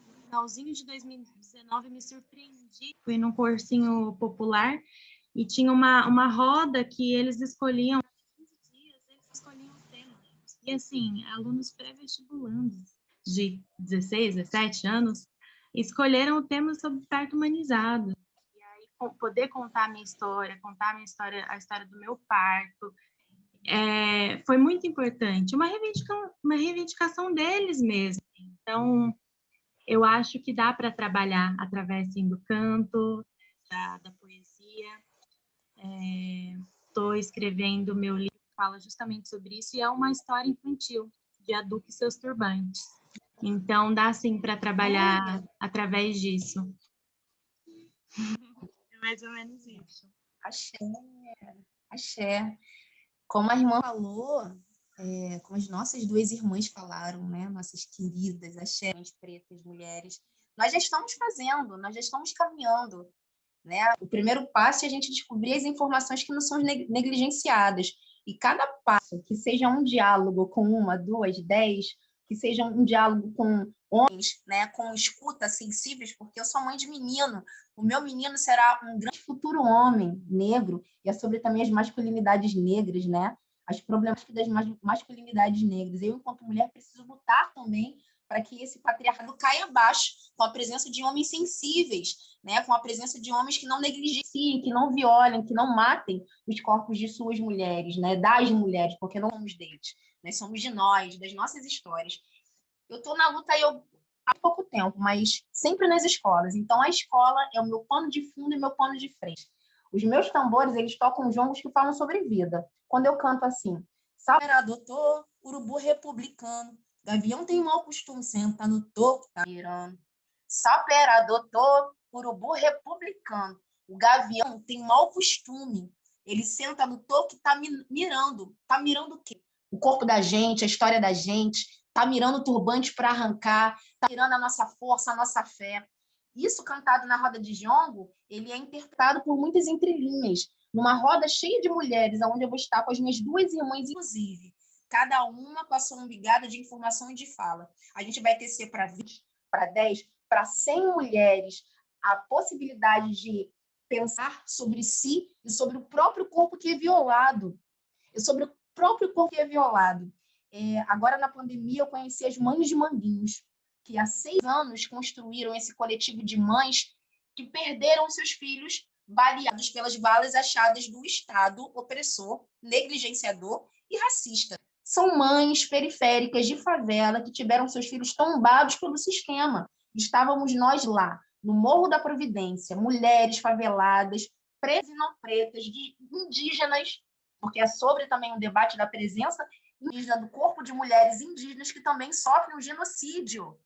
Speaker 5: No finalzinho de 2019, me surpreendi, fui num cursinho popular e tinha uma roda que eles escolhiam, 15 dias, eles escolhiam o tema. E assim, alunos pré-vestibulandos de 16, 17 anos, escolheram o tema sobre parto humanizado. E aí, poder contar a minha história, a história do meu parto, foi muito importante. Uma reivindicação deles mesmo. Então, eu acho que dá para trabalhar através sim, do canto, da poesia. Estou escrevendo meu livro que fala justamente sobre isso, e é uma história infantil, de Adulto e seus turbantes. Então, dá sim para trabalhar através disso. É mais ou menos isso.
Speaker 3: Axé. Como a irmã falou, como as nossas duas irmãs falaram, né? Nossas queridas axé, pretas, mulheres, nós já estamos fazendo, nós já estamos caminhando, né? O primeiro passo é a gente descobrir as informações que não são negligenciadas. E cada passo, que seja um diálogo com 1, 2, 10, que seja um diálogo com homens, né, com escuta sensíveis, porque eu sou mãe de menino, o meu menino será um grande futuro homem negro, e é sobre também as masculinidades negras, né, as problemáticas das masculinidades negras. Eu, enquanto mulher, preciso lutar também para que esse patriarcado caia abaixo, com a presença de homens sensíveis, né, com a presença de homens que não negligenciem, que não violem, que não matem os corpos de suas mulheres, né, das mulheres, porque não somos deles, nós somos de nós, das nossas histórias. Eu estou na luta há pouco tempo, mas sempre nas escolas. Então, a escola é o meu pano de fundo e meu pano de frente. Os meus tambores, eles tocam jongos que falam sobre vida. Quando eu canto assim, Sapera, doutor, urubu republicano, gavião tem mau costume, senta no toco, tá mirando. Sapera, doutor, urubu republicano, o gavião tem mau costume, ele senta no toco e tá mirando. Tá mirando o quê? O corpo da gente, a história da gente, está mirando o turbante para arrancar, está mirando a nossa força, a nossa fé. Isso, cantado na roda de jongo, ele é interpretado por muitas entrelinhas, numa roda cheia de mulheres, onde eu vou estar com as minhas 2 irmãs, inclusive, cada uma com a sua umbigada de informação e de fala. A gente vai tecer para 20, para 10, para 100 mulheres a possibilidade de pensar sobre si e sobre o próprio corpo que é violado. E sobre o próprio corpo que é violado. Agora, na pandemia, eu conheci as Mães de Manguinhos, que há 6 anos construíram esse coletivo de mães que perderam seus filhos baleados pelas balas achadas do Estado opressor, negligenciador e racista. São mães periféricas de favela que tiveram seus filhos tombados pelo sistema. Estávamos nós lá, no Morro da Providência, mulheres faveladas, pretas e não pretas, de indígenas, porque é sobre também um debate da presença indígena do corpo de mulheres indígenas que também sofrem um genocídio.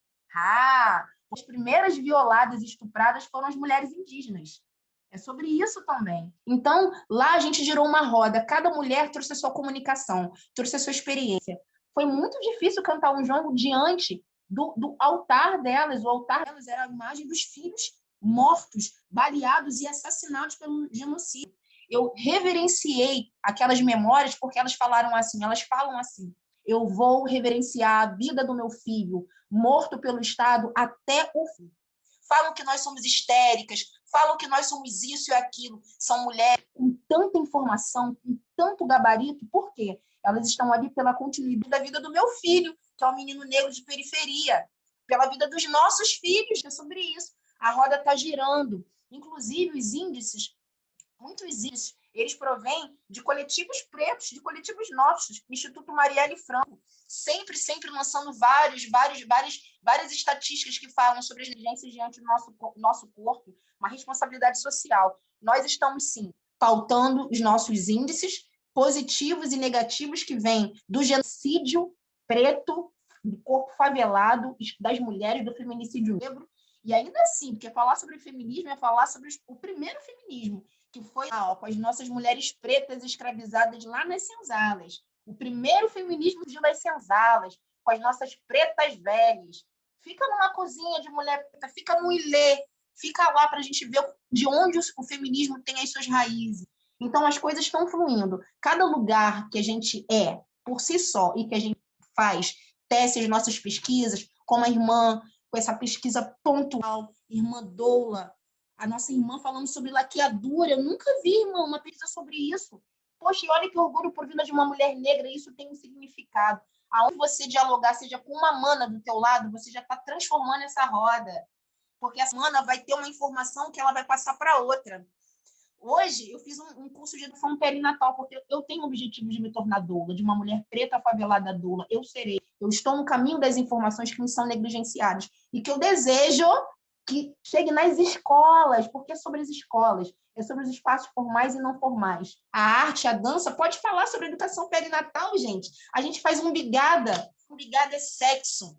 Speaker 3: As primeiras violadas e estupradas foram as mulheres indígenas. É sobre isso também. Então, lá a gente girou uma roda, cada mulher trouxe a sua comunicação, trouxe a sua experiência. Foi muito difícil cantar um jongo diante do altar delas. O altar delas era a imagem dos filhos mortos, baleados e assassinados pelo genocídio. Eu reverenciei aquelas memórias porque elas falam assim, eu vou reverenciar a vida do meu filho, morto pelo Estado até o fim. Falam que nós somos histéricas, falam que nós somos isso e aquilo. São mulheres com tanta informação, com tanto gabarito. Por quê? Elas estão ali pela continuidade da vida do meu filho, que é um menino negro de periferia, pela vida dos nossos filhos, é sobre isso. A roda está girando. Inclusive, os índices, muitos índices, eles provêm de coletivos pretos, de coletivos nossos, Instituto Marielle Franco, sempre lançando várias estatísticas que falam sobre as negligências diante do nosso corpo, uma responsabilidade social. Nós estamos, sim, pautando os nossos índices positivos e negativos que vêm do genocídio preto, do corpo favelado, das mulheres, do feminicídio negro, e ainda assim, porque falar sobre feminismo é falar sobre o primeiro feminismo, que foi com as nossas mulheres pretas escravizadas lá nas senzalas. O primeiro feminismo de das senzalas, com as nossas pretas velhas. Fica numa cozinha de mulher preta, fica no Ilê, fica lá para a gente ver de onde o feminismo tem as suas raízes. Então, as coisas estão fluindo. Cada lugar que a gente é, por si só, e que a gente faz, tece as nossas pesquisas, como a irmã, com essa pesquisa pontual, irmã Doula, a nossa irmã falando sobre laqueadura. Eu nunca vi, irmã, uma pesquisa sobre isso. Poxa, e olha que orgulho por vinda de uma mulher negra, isso tem um significado. Aonde você dialogar, seja com uma mana do teu lado, você já está transformando essa roda. Porque essa mana vai ter uma informação que ela vai passar para outra. Hoje, eu fiz um curso de educação perinatal, porque eu tenho o objetivo de me tornar doula, de uma mulher preta favelada doula. Eu serei. Eu estou no caminho das informações que me são negligenciadas. E que eu desejo que chegue nas escolas, porque é sobre as escolas, é sobre os espaços formais e não formais. A arte, a dança, pode falar sobre educação perinatal, gente. A gente faz umbigada. Umbigada é sexo.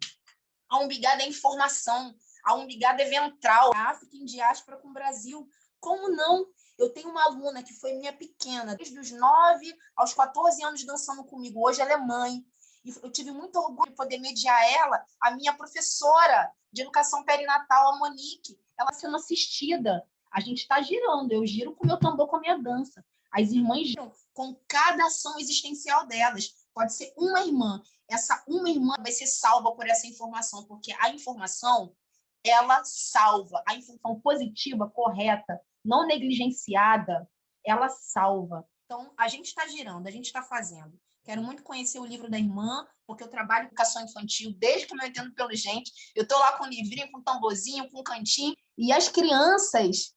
Speaker 3: A umbigada é informação. A umbigada é ventral. A África em diáspora com o Brasil. Como não? Eu tenho uma aluna que foi minha pequena, desde os 9 aos 14 anos dançando comigo. Hoje ela é mãe. E eu tive muito orgulho de poder mediar ela, a minha professora de educação perinatal, a Monique, ela sendo assistida. A gente está girando, eu giro com o meu tambor, com a minha dança. As irmãs giram com cada ação existencial delas. Pode ser uma irmã. Essa uma irmã vai ser salva por essa informação, porque a informação, ela salva. A informação positiva, correta, não negligenciada, ela salva. Então, a gente está girando, a gente está fazendo. Quero muito conhecer o livro da irmã, porque eu trabalho em educação infantil desde que eu me entendo pelo gente. Eu estou lá com um livrinho, com um tamborzinho, com um cantinho. E as crianças,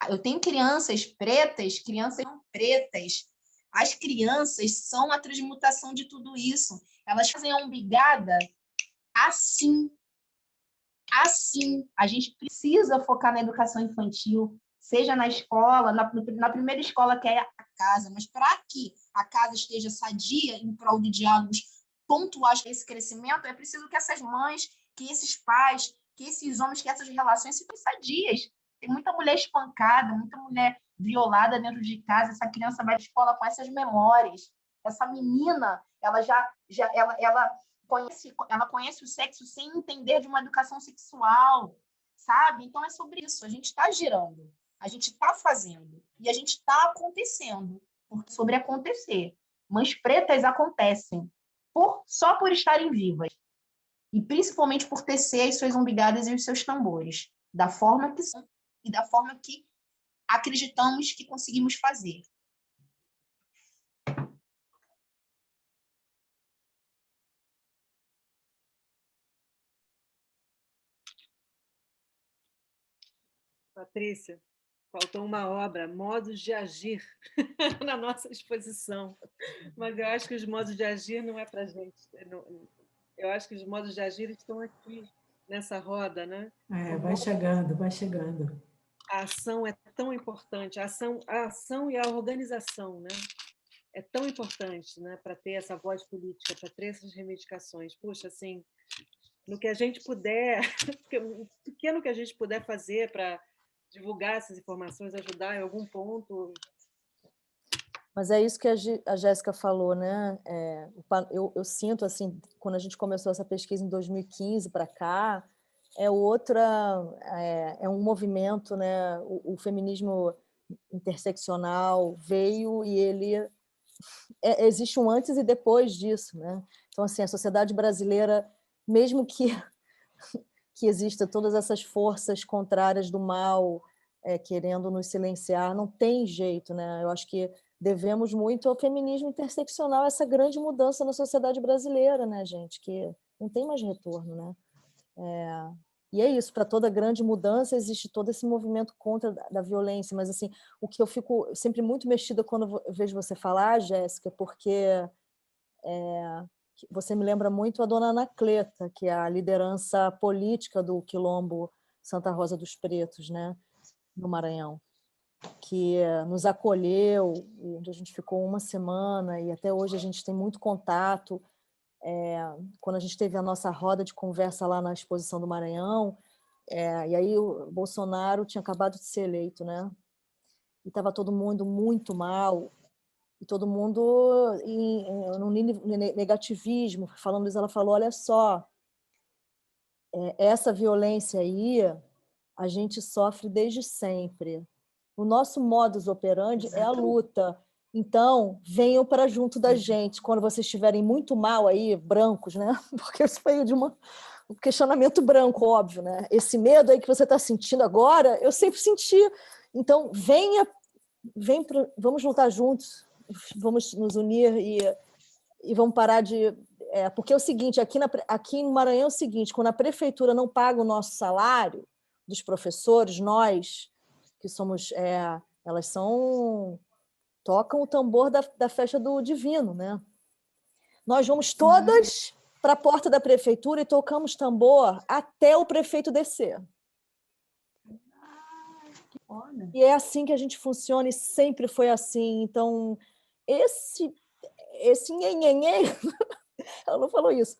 Speaker 3: eu tenho crianças pretas, crianças não pretas. As crianças são a transmutação de tudo isso. Elas fazem a umbigada assim. Assim. A gente precisa focar na educação infantil, seja na escola, na primeira escola que é a casa, mas para que a casa esteja sadia em prol de diálogos pontuais para esse crescimento, é preciso que essas mães, que esses pais, que esses homens, que essas relações sejam sadias. Tem muita mulher espancada, muita mulher violada dentro de casa, essa criança vai à escola com essas memórias. Essa menina, ela ela conhece o sexo sem entender de uma educação sexual, sabe? Então é sobre isso. A gente está girando, a gente está fazendo e a gente está acontecendo, porque sobre acontecer. Mães pretas acontecem só por estarem vivas e principalmente por tecer as suas umbigadas e os seus tambores, da forma que são e da forma que acreditamos que conseguimos fazer.
Speaker 7: Patrícia, faltou uma obra, Modos de Agir, na nossa exposição. Mas eu acho que os modos de agir não é para a gente. Eu acho que os modos de agir estão aqui, nessa roda, né?
Speaker 4: Vai chegando, vai chegando.
Speaker 7: A ação é tão importante, a ação e a organização, né? É tão importante, né? Para ter essa voz política, para ter essas reivindicações. Puxa, assim, no que a gente puder, o pequeno que a gente puder fazer para divulgar essas informações, ajudar em algum ponto.
Speaker 8: Mas é isso que a Jéssica falou, né? Eu sinto, assim, quando a gente começou essa pesquisa em 2015 para cá, é um movimento, né? O feminismo interseccional veio e ele existe um antes e depois disso, né? Então, assim, a sociedade brasileira, mesmo que exista todas essas forças contrárias do mal querendo nos silenciar, não tem jeito, né? Eu acho que devemos muito ao feminismo interseccional, essa grande mudança na sociedade brasileira, né, gente? Que não tem mais retorno, né? E é isso, para toda grande mudança existe todo esse movimento contra da violência, mas assim, o que eu fico sempre muito mexida quando eu vejo você falar, Jéssica, porque você me lembra muito a dona Anacleta, que é a liderança política do Quilombo Santa Rosa dos Pretos, né, no Maranhão, que nos acolheu, onde a gente ficou uma semana, e até hoje a gente tem muito contato. Quando a gente teve a nossa roda de conversa lá na exposição do Maranhão, e aí o Bolsonaro tinha acabado de ser eleito, né? E estava todo mundo muito mal, e todo mundo num negativismo, falando isso, ela falou, olha só, essa violência aí a gente sofre desde sempre. O nosso modus operandi é a luta. Então, venham para junto da gente, quando vocês estiverem muito mal aí, brancos, né? Porque isso veio de um questionamento branco, óbvio, né? Esse medo aí que você está sentindo agora, eu sempre senti. Então, vamos juntar juntos, vamos nos unir e vamos parar de... porque é o seguinte, aqui no Maranhão é o seguinte, quando a prefeitura não paga o nosso salário dos professores, nós, que somos... elas tocam o tambor da festa do divino, né? Nós vamos todas para a porta da prefeitura e tocamos tambor até o prefeito descer. E é assim que a gente funciona e sempre foi assim. Então, esse nhenhenhê, ela não falou isso.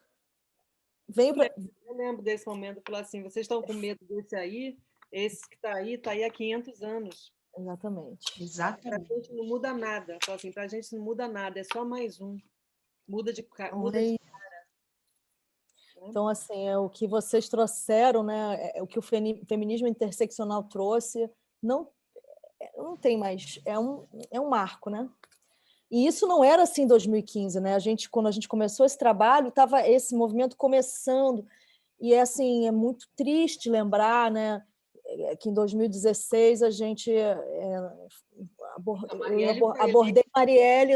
Speaker 7: Eu lembro desse momento, falou assim, vocês estão com medo desse aí? Esse que está aí há 500 anos.
Speaker 8: Exatamente.
Speaker 3: Exatamente.
Speaker 7: Para a gente não muda nada. Fala assim, para a gente não muda nada, é só mais um. Muda de cara.
Speaker 8: Então, assim, o que vocês trouxeram, né? O que o feminismo interseccional trouxe, não tem mais. É um marco, né? E isso não era assim em 2015, né? Quando a gente começou esse trabalho, estava esse movimento começando. E assim, é muito triste lembrar, né, que em 2016 a gente abordei Marielle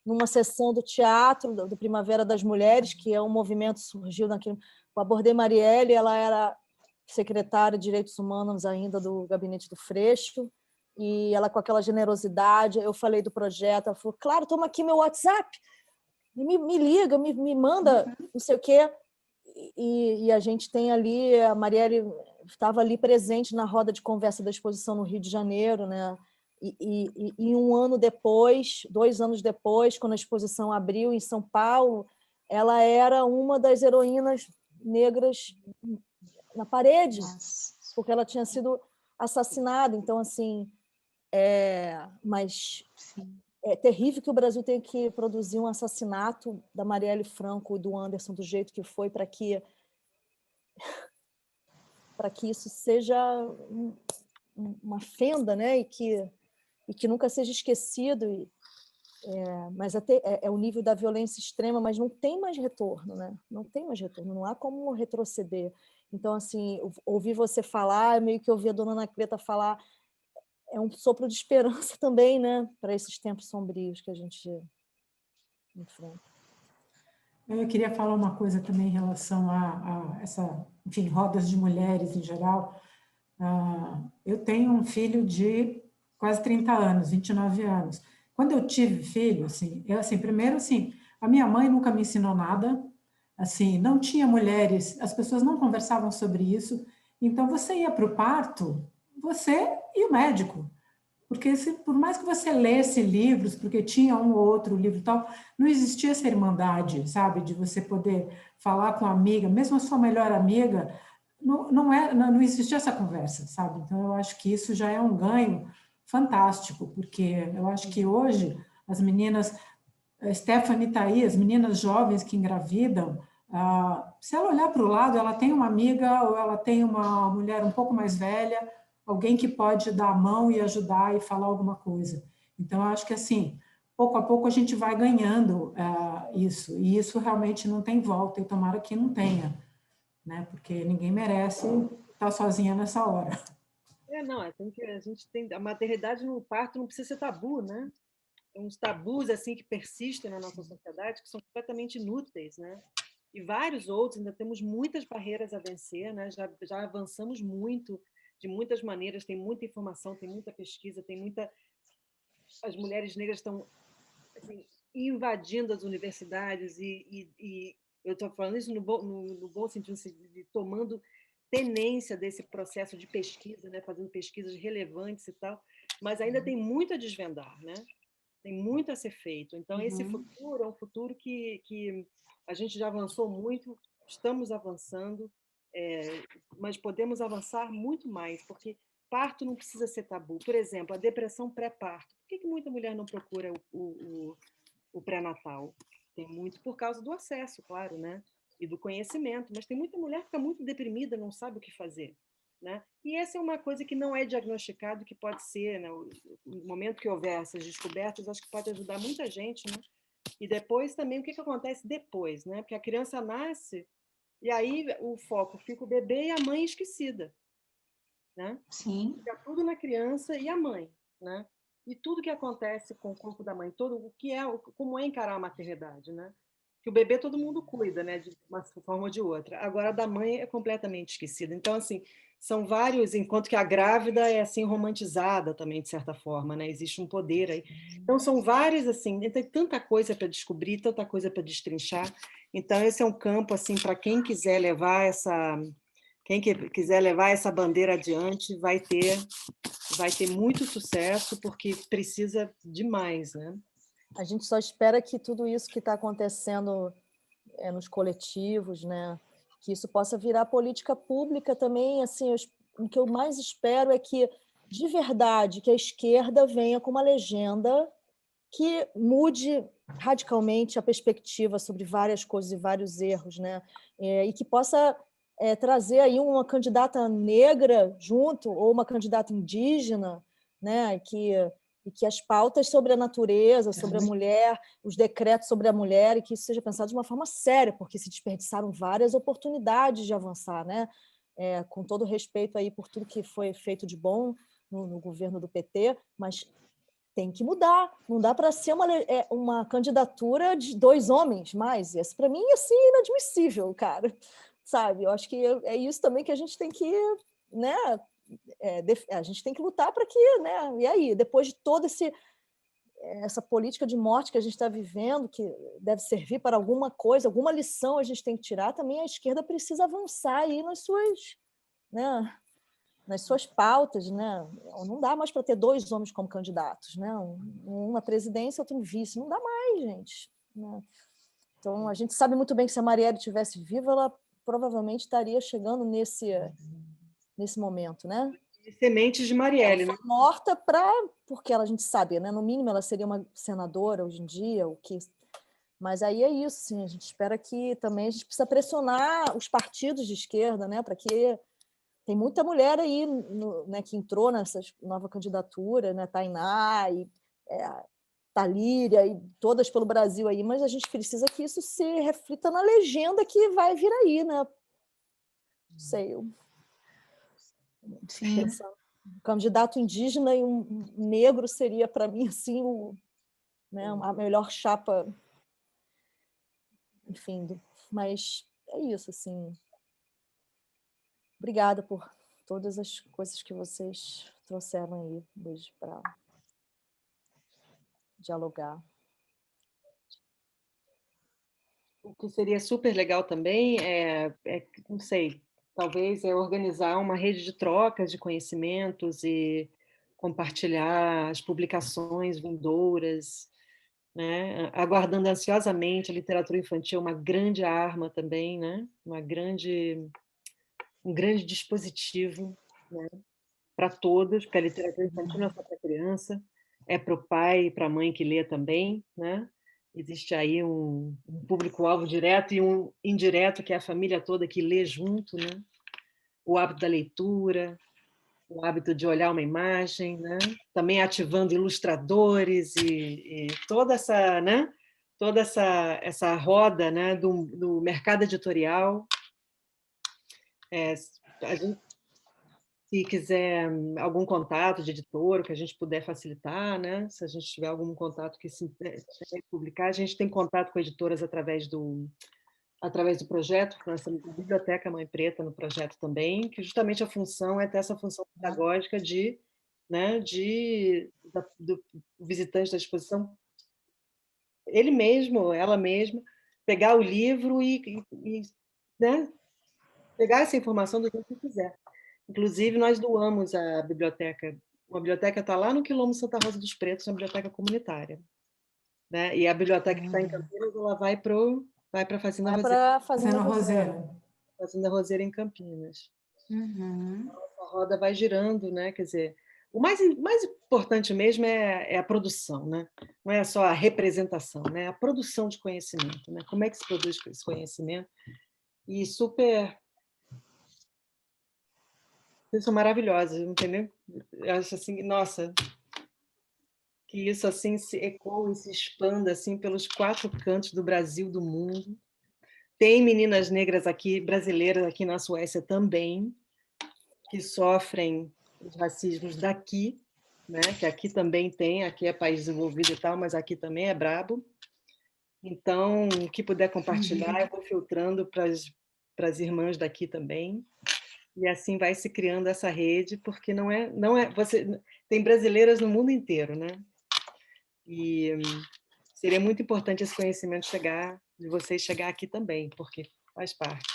Speaker 8: numa sessão do teatro do Primavera das Mulheres, que é um movimento que surgiu naquele... Eu abordei Marielle, ela era secretária de Direitos Humanos ainda do gabinete do Freixo, e ela com aquela generosidade, eu falei do projeto, ela falou, claro, toma aqui meu WhatsApp, me liga, me manda, não sei o quê. E a gente tem ali, a Marielle estava ali presente na roda de conversa da exposição no Rio de Janeiro, né? E 2 anos depois, quando a exposição abriu em São Paulo, ela era uma das heroínas negras na parede, porque ela tinha sido assassinada. Então, assim, mas é terrível que o Brasil tenha que produzir um assassinato da Marielle Franco e do Anderson do jeito que foi para que isso seja uma fenda, né? E que nunca seja esquecido. Mas é o nível da violência extrema, mas não tem mais retorno, né? Não tem mais retorno, não há como retroceder. Então, assim, ouvir você falar, meio que ouvir a dona Anacleta falar, é um sopro de esperança também, né? Para esses tempos sombrios que a gente enfrenta.
Speaker 4: Eu queria falar uma coisa também em relação a essa, enfim, rodas de mulheres em geral. Eu tenho um filho de quase 30 anos, 29 anos. Quando eu tive filho, assim, primeiro, assim, a minha mãe nunca me ensinou nada, assim, não tinha mulheres, as pessoas não conversavam sobre isso, então você ia para o parto, você e o médico, porque por mais que você lesse livros, porque tinha um ou outro livro e tal, não existia essa irmandade, sabe, de você poder falar com a amiga, mesmo a sua melhor amiga, não existia essa conversa, sabe? Então, eu acho que isso já é um ganho fantástico, porque eu acho que hoje as meninas, a Stephanie está aí, as meninas jovens que engravidam, se ela olhar para o lado, ela tem uma amiga ou ela tem uma mulher um pouco mais velha, alguém que pode dar a mão e ajudar e falar alguma coisa. Então, eu acho que, assim, pouco a pouco a gente vai ganhando isso, e isso realmente não tem volta, e tomara que não tenha, né? Porque ninguém merece estar sozinha nessa hora.
Speaker 7: Não, a gente tem a maternidade no parto não precisa ser tabu, né? Tem uns tabus assim que persistem na nossa sociedade que são completamente inúteis, né? E vários outros, ainda temos muitas barreiras a vencer, né? Já avançamos muito de muitas maneiras, tem muita informação, tem muita pesquisa, as mulheres negras estão assim, invadindo as universidades e eu estou falando isso no bom sentido de tomando tenência desse processo de pesquisa, né? Fazendo pesquisas relevantes e tal, mas ainda tem muito a desvendar, né? Tem muito a ser feito. Então, esse futuro é um futuro que a gente já avançou muito, estamos avançando, mas podemos avançar muito mais, porque parto não precisa ser tabu. Por exemplo, a depressão pré-parto. Por que muita mulher não procura o pré-natal? Tem muito por causa do acesso, claro, né? E do conhecimento, mas tem muita mulher que fica muito deprimida, não sabe o que fazer. Né? E essa é uma coisa que não é diagnosticado, que pode ser, né? No momento que houver essas descobertas, acho que pode ajudar muita gente, né? E depois também, o que acontece depois, né? Porque a criança nasce e aí o foco fica o bebê e a mãe esquecida, né?
Speaker 3: Sim.
Speaker 7: Fica tudo na criança e a mãe, né? E tudo que acontece com o corpo da mãe, todo o que é, como é encarar a maternidade, né? Que o bebê todo mundo cuida, né? De uma forma ou de outra. Agora a da mãe é completamente esquecida. Então assim, são vários, enquanto que a grávida é assim romantizada também de certa forma, né? Existe um poder aí. Então são vários assim, tem tanta coisa para descobrir, tanta coisa para destrinchar. Então esse é um campo assim para quem quiser levar essa bandeira adiante, vai ter muito sucesso, porque precisa demais, né?
Speaker 8: A gente só espera que tudo isso que está acontecendo nos coletivos, né, que isso possa virar política pública também. Assim, o que eu mais espero é que, de verdade, que a esquerda venha com uma legenda que mude radicalmente a perspectiva sobre várias coisas e vários erros, né, e que possa trazer aí uma candidata negra junto, ou uma candidata indígena, né, e que as pautas sobre a natureza, sobre a mulher, os decretos sobre a mulher, e que isso seja pensado de uma forma séria, porque se desperdiçaram várias oportunidades de avançar, né? Com todo respeito aí por tudo que foi feito de bom no governo do PT, mas tem que mudar. Não dá para ser uma candidatura de 2 homens mais. Isso, para mim, é assim, inadmissível, cara. Sabe? Eu acho que é isso também que a gente tem que, né? A gente tem que lutar para que, né? E aí, depois de toda essa política de morte que a gente está vivendo, que deve servir para alguma coisa, alguma lição a gente tem que tirar, também a esquerda precisa avançar aí né, nas suas pautas, né? Não dá mais para ter 2 homens como candidatos, né? Um na presidência, outro no vice, não dá mais, gente. Né? Então, a gente sabe muito bem que se a Marielle estivesse viva, ela provavelmente estaria chegando nesse momento, né?
Speaker 7: Sementes de Marielle, né?
Speaker 8: Foi morta porque a gente sabe, né? No mínimo ela seria uma senadora hoje em dia, o que. Mas aí é isso, sim. A gente espera que também a gente precisa pressionar os partidos de esquerda, né? Para que tem muita mulher aí, né, que entrou nessa nova candidatura, né? Tainá e Talíria e todas pelo Brasil aí, mas a gente precisa que isso se reflita na legenda que vai vir aí, né? Não sei.
Speaker 3: Sim.
Speaker 8: Um candidato indígena e um negro seria, para mim, assim, né, a melhor chapa, enfim, mas é isso, assim. Obrigada por todas as coisas que vocês trouxeram aí hoje para dialogar.
Speaker 7: O que seria super legal também não sei, talvez organizar uma rede de trocas de conhecimentos e compartilhar as publicações vindouras, né? Aguardando ansiosamente a literatura infantil, uma grande arma também, né? Um grande dispositivo, né? Para todos, porque a literatura infantil não é só para criança, é para o pai e para a mãe que lê também, né? Existe aí um público-alvo direto e um indireto, que é a família toda que lê junto, né? O hábito da leitura, o hábito de olhar uma imagem, né? Também ativando ilustradores e toda essa, né? Toda essa roda, né? do mercado editorial. A gente, se quiser algum contato de editor que a gente puder facilitar, né? Se a gente tiver algum contato que se publicar, a gente tem contato com editoras através do projeto, nós temos a Biblioteca Mãe Preta no projeto também, que justamente a função é ter essa função pedagógica né, do visitante da exposição, ele mesmo, ela mesma, pegar o livro e né, pegar essa informação do jeito que quiser. Inclusive, nós doamos a biblioteca. A biblioteca está lá no Quilombo Santa Rosa dos Pretos, uma biblioteca comunitária. Né? E a biblioteca que está em Campinas, ela vai para a Fazenda Roseira.
Speaker 4: Fazenda Roseira.
Speaker 7: Fazenda Roseira em Campinas.
Speaker 3: Uhum.
Speaker 7: A roda vai girando, né? Quer dizer, o mais importante mesmo é a produção, né? Não é só a representação, né? A produção de conhecimento, né? Como é que se produz esse conhecimento? E super... Vocês são maravilhosos, entendeu? Eu acho assim, nossa, que isso assim se ecoe e se expanda assim pelos 4 cantos do Brasil, do mundo. Tem meninas negras aqui, brasileiras aqui na Suécia também, que sofrem os racismos daqui, né? Que aqui também tem, aqui é país desenvolvido e tal, mas aqui também é brabo. Então, o que puder compartilhar, eu vou filtrando para as irmãs daqui também. E assim vai se criando essa rede, porque não é tem brasileiras no mundo inteiro, né? E seria muito importante esse conhecimento de vocês chegar aqui também, porque faz parte.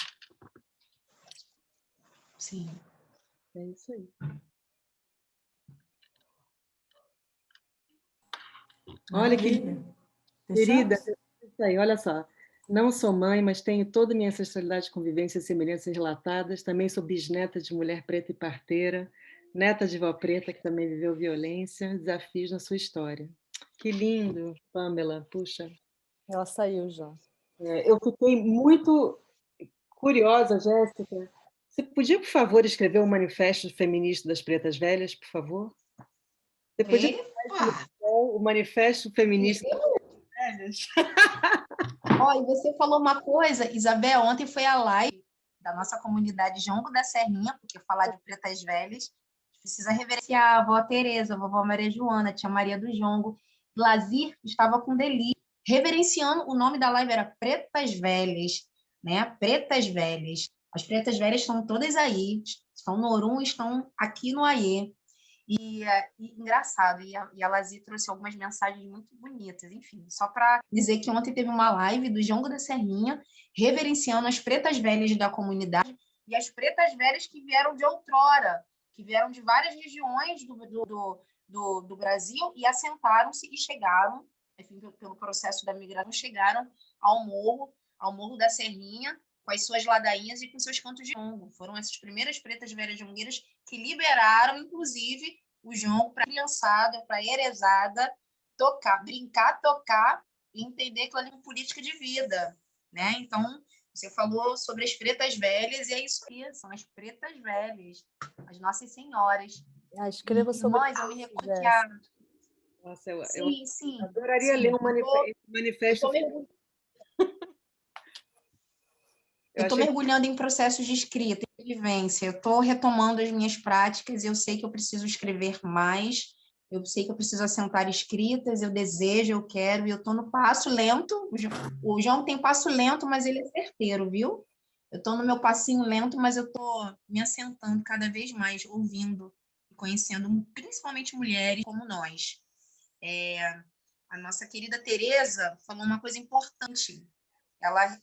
Speaker 3: Sim.
Speaker 7: É isso aí. Olha que querida, isso aí, olha só. Não sou mãe, mas tenho toda a minha ancestralidade, convivências e semelhanças relatadas. Também sou bisneta de mulher preta e parteira, neta de vó preta que também viveu violência, desafios na sua história. Que lindo, Pamela, puxa.
Speaker 8: Ela saiu já.
Speaker 7: Eu fiquei muito curiosa, Jéssica. Você podia, por favor, escrever o Manifesto Feminista das Pretas Velhas, por favor? Você podia o Manifesto Feminista das Pretas Velhas?
Speaker 3: Ó, e você falou uma coisa, Isabel, ontem foi a live da nossa comunidade Jongo da Serrinha, porque falar de Pretas Velhas precisa reverenciar a avó Tereza, a vovó Maria Joana, a tia Maria do Jongo. Lazir estava com delírio, reverenciando, o nome da live era Pretas Velhas, né? Pretas Velhas. As Pretas Velhas estão todas aí, estão no Orum, estão aqui no Aie. E engraçado, e a Lazi trouxe algumas mensagens muito bonitas, enfim, só para dizer que ontem teve uma live do Jongo da Serrinha, reverenciando as pretas velhas da comunidade e as pretas velhas que vieram de outrora, que vieram de várias regiões do Brasil e assentaram-se e chegaram, enfim, pelo processo da migração, chegaram ao Morro da Serrinha, com as suas ladainhas e com seus cantos de jongo. Foram essas primeiras pretas velhas jongueiras que liberaram, inclusive, o jongo para a criançada, para a erezada tocar, brincar, tocar e entender aquilo ali como política de vida, né? Então, você falou sobre as pretas velhas, e é isso aí, são as pretas velhas, as nossas senhoras.
Speaker 8: Escreva sobre
Speaker 3: Irmãs, eu me recordo que a...
Speaker 7: Nossa, eu
Speaker 3: Sim.
Speaker 7: adoraria ler um manifesto.
Speaker 3: Eu estou mergulhando em processos de escrita, de vivência. Eu estou retomando as minhas práticas. Eu sei que eu preciso escrever mais. Eu sei que eu preciso assentar escritas. Eu desejo, eu quero. E eu estou no passo lento. O João tem passo lento, mas ele é certeiro, viu? Eu estou no meu passinho lento, mas eu estou me assentando cada vez mais, ouvindo e conhecendo, principalmente mulheres como nós. A nossa querida Tereza falou uma coisa importante. Ela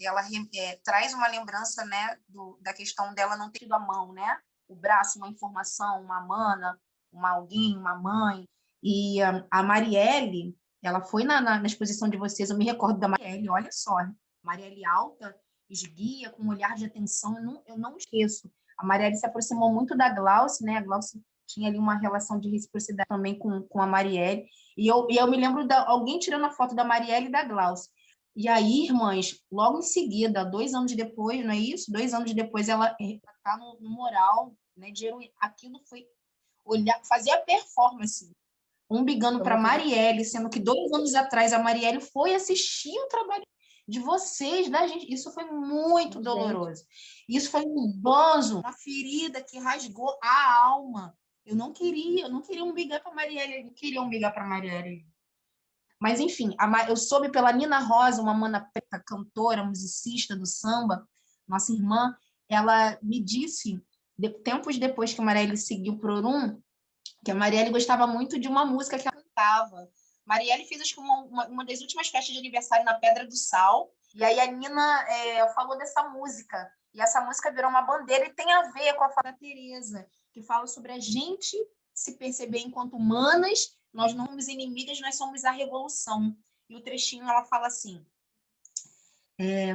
Speaker 3: traz uma lembrança, né, da questão dela não ter tido a mão, né? O braço, uma informação, uma mana, alguém, uma mãe. E a Marielle, ela foi na exposição de vocês, eu me recordo da Marielle, olha só, Marielle alta, esguia, com um olhar de atenção, eu não esqueço. A Marielle se aproximou muito da Glauce, né? A Glauce tinha ali uma relação de reciprocidade também com a Marielle. E eu me lembro de alguém tirando a foto da Marielle e da Glauce. E aí, irmãs, logo em seguida, 2 anos depois, não é isso? 2 anos depois, ela está no mural, né, de aquilo foi fazer a performance, umbigando para Marielle, sendo que 2 anos atrás a Marielle foi assistir o trabalho de vocês, da gente. Isso foi muito doloroso. Isso foi um banzo, uma ferida que rasgou a alma. Eu não queria umbigar para Marielle, eu não queria umbigar para Marielle. Mas, enfim, eu soube pela Nina Rosa, uma mana preta, cantora, musicista do samba, nossa irmã, ela me disse, tempos depois que a Marielle seguiu por Orum, que a Marielle gostava muito de uma música que ela cantava. Marielle fez, acho que, uma das últimas festas de aniversário na Pedra do Sal, e aí a Nina falou dessa música, e essa música virou uma bandeira e tem a ver com a fala da Tereza, que fala sobre a gente se perceber enquanto humanas. Nós não somos inimigas, nós somos a revolução. E o trechinho, ela fala assim...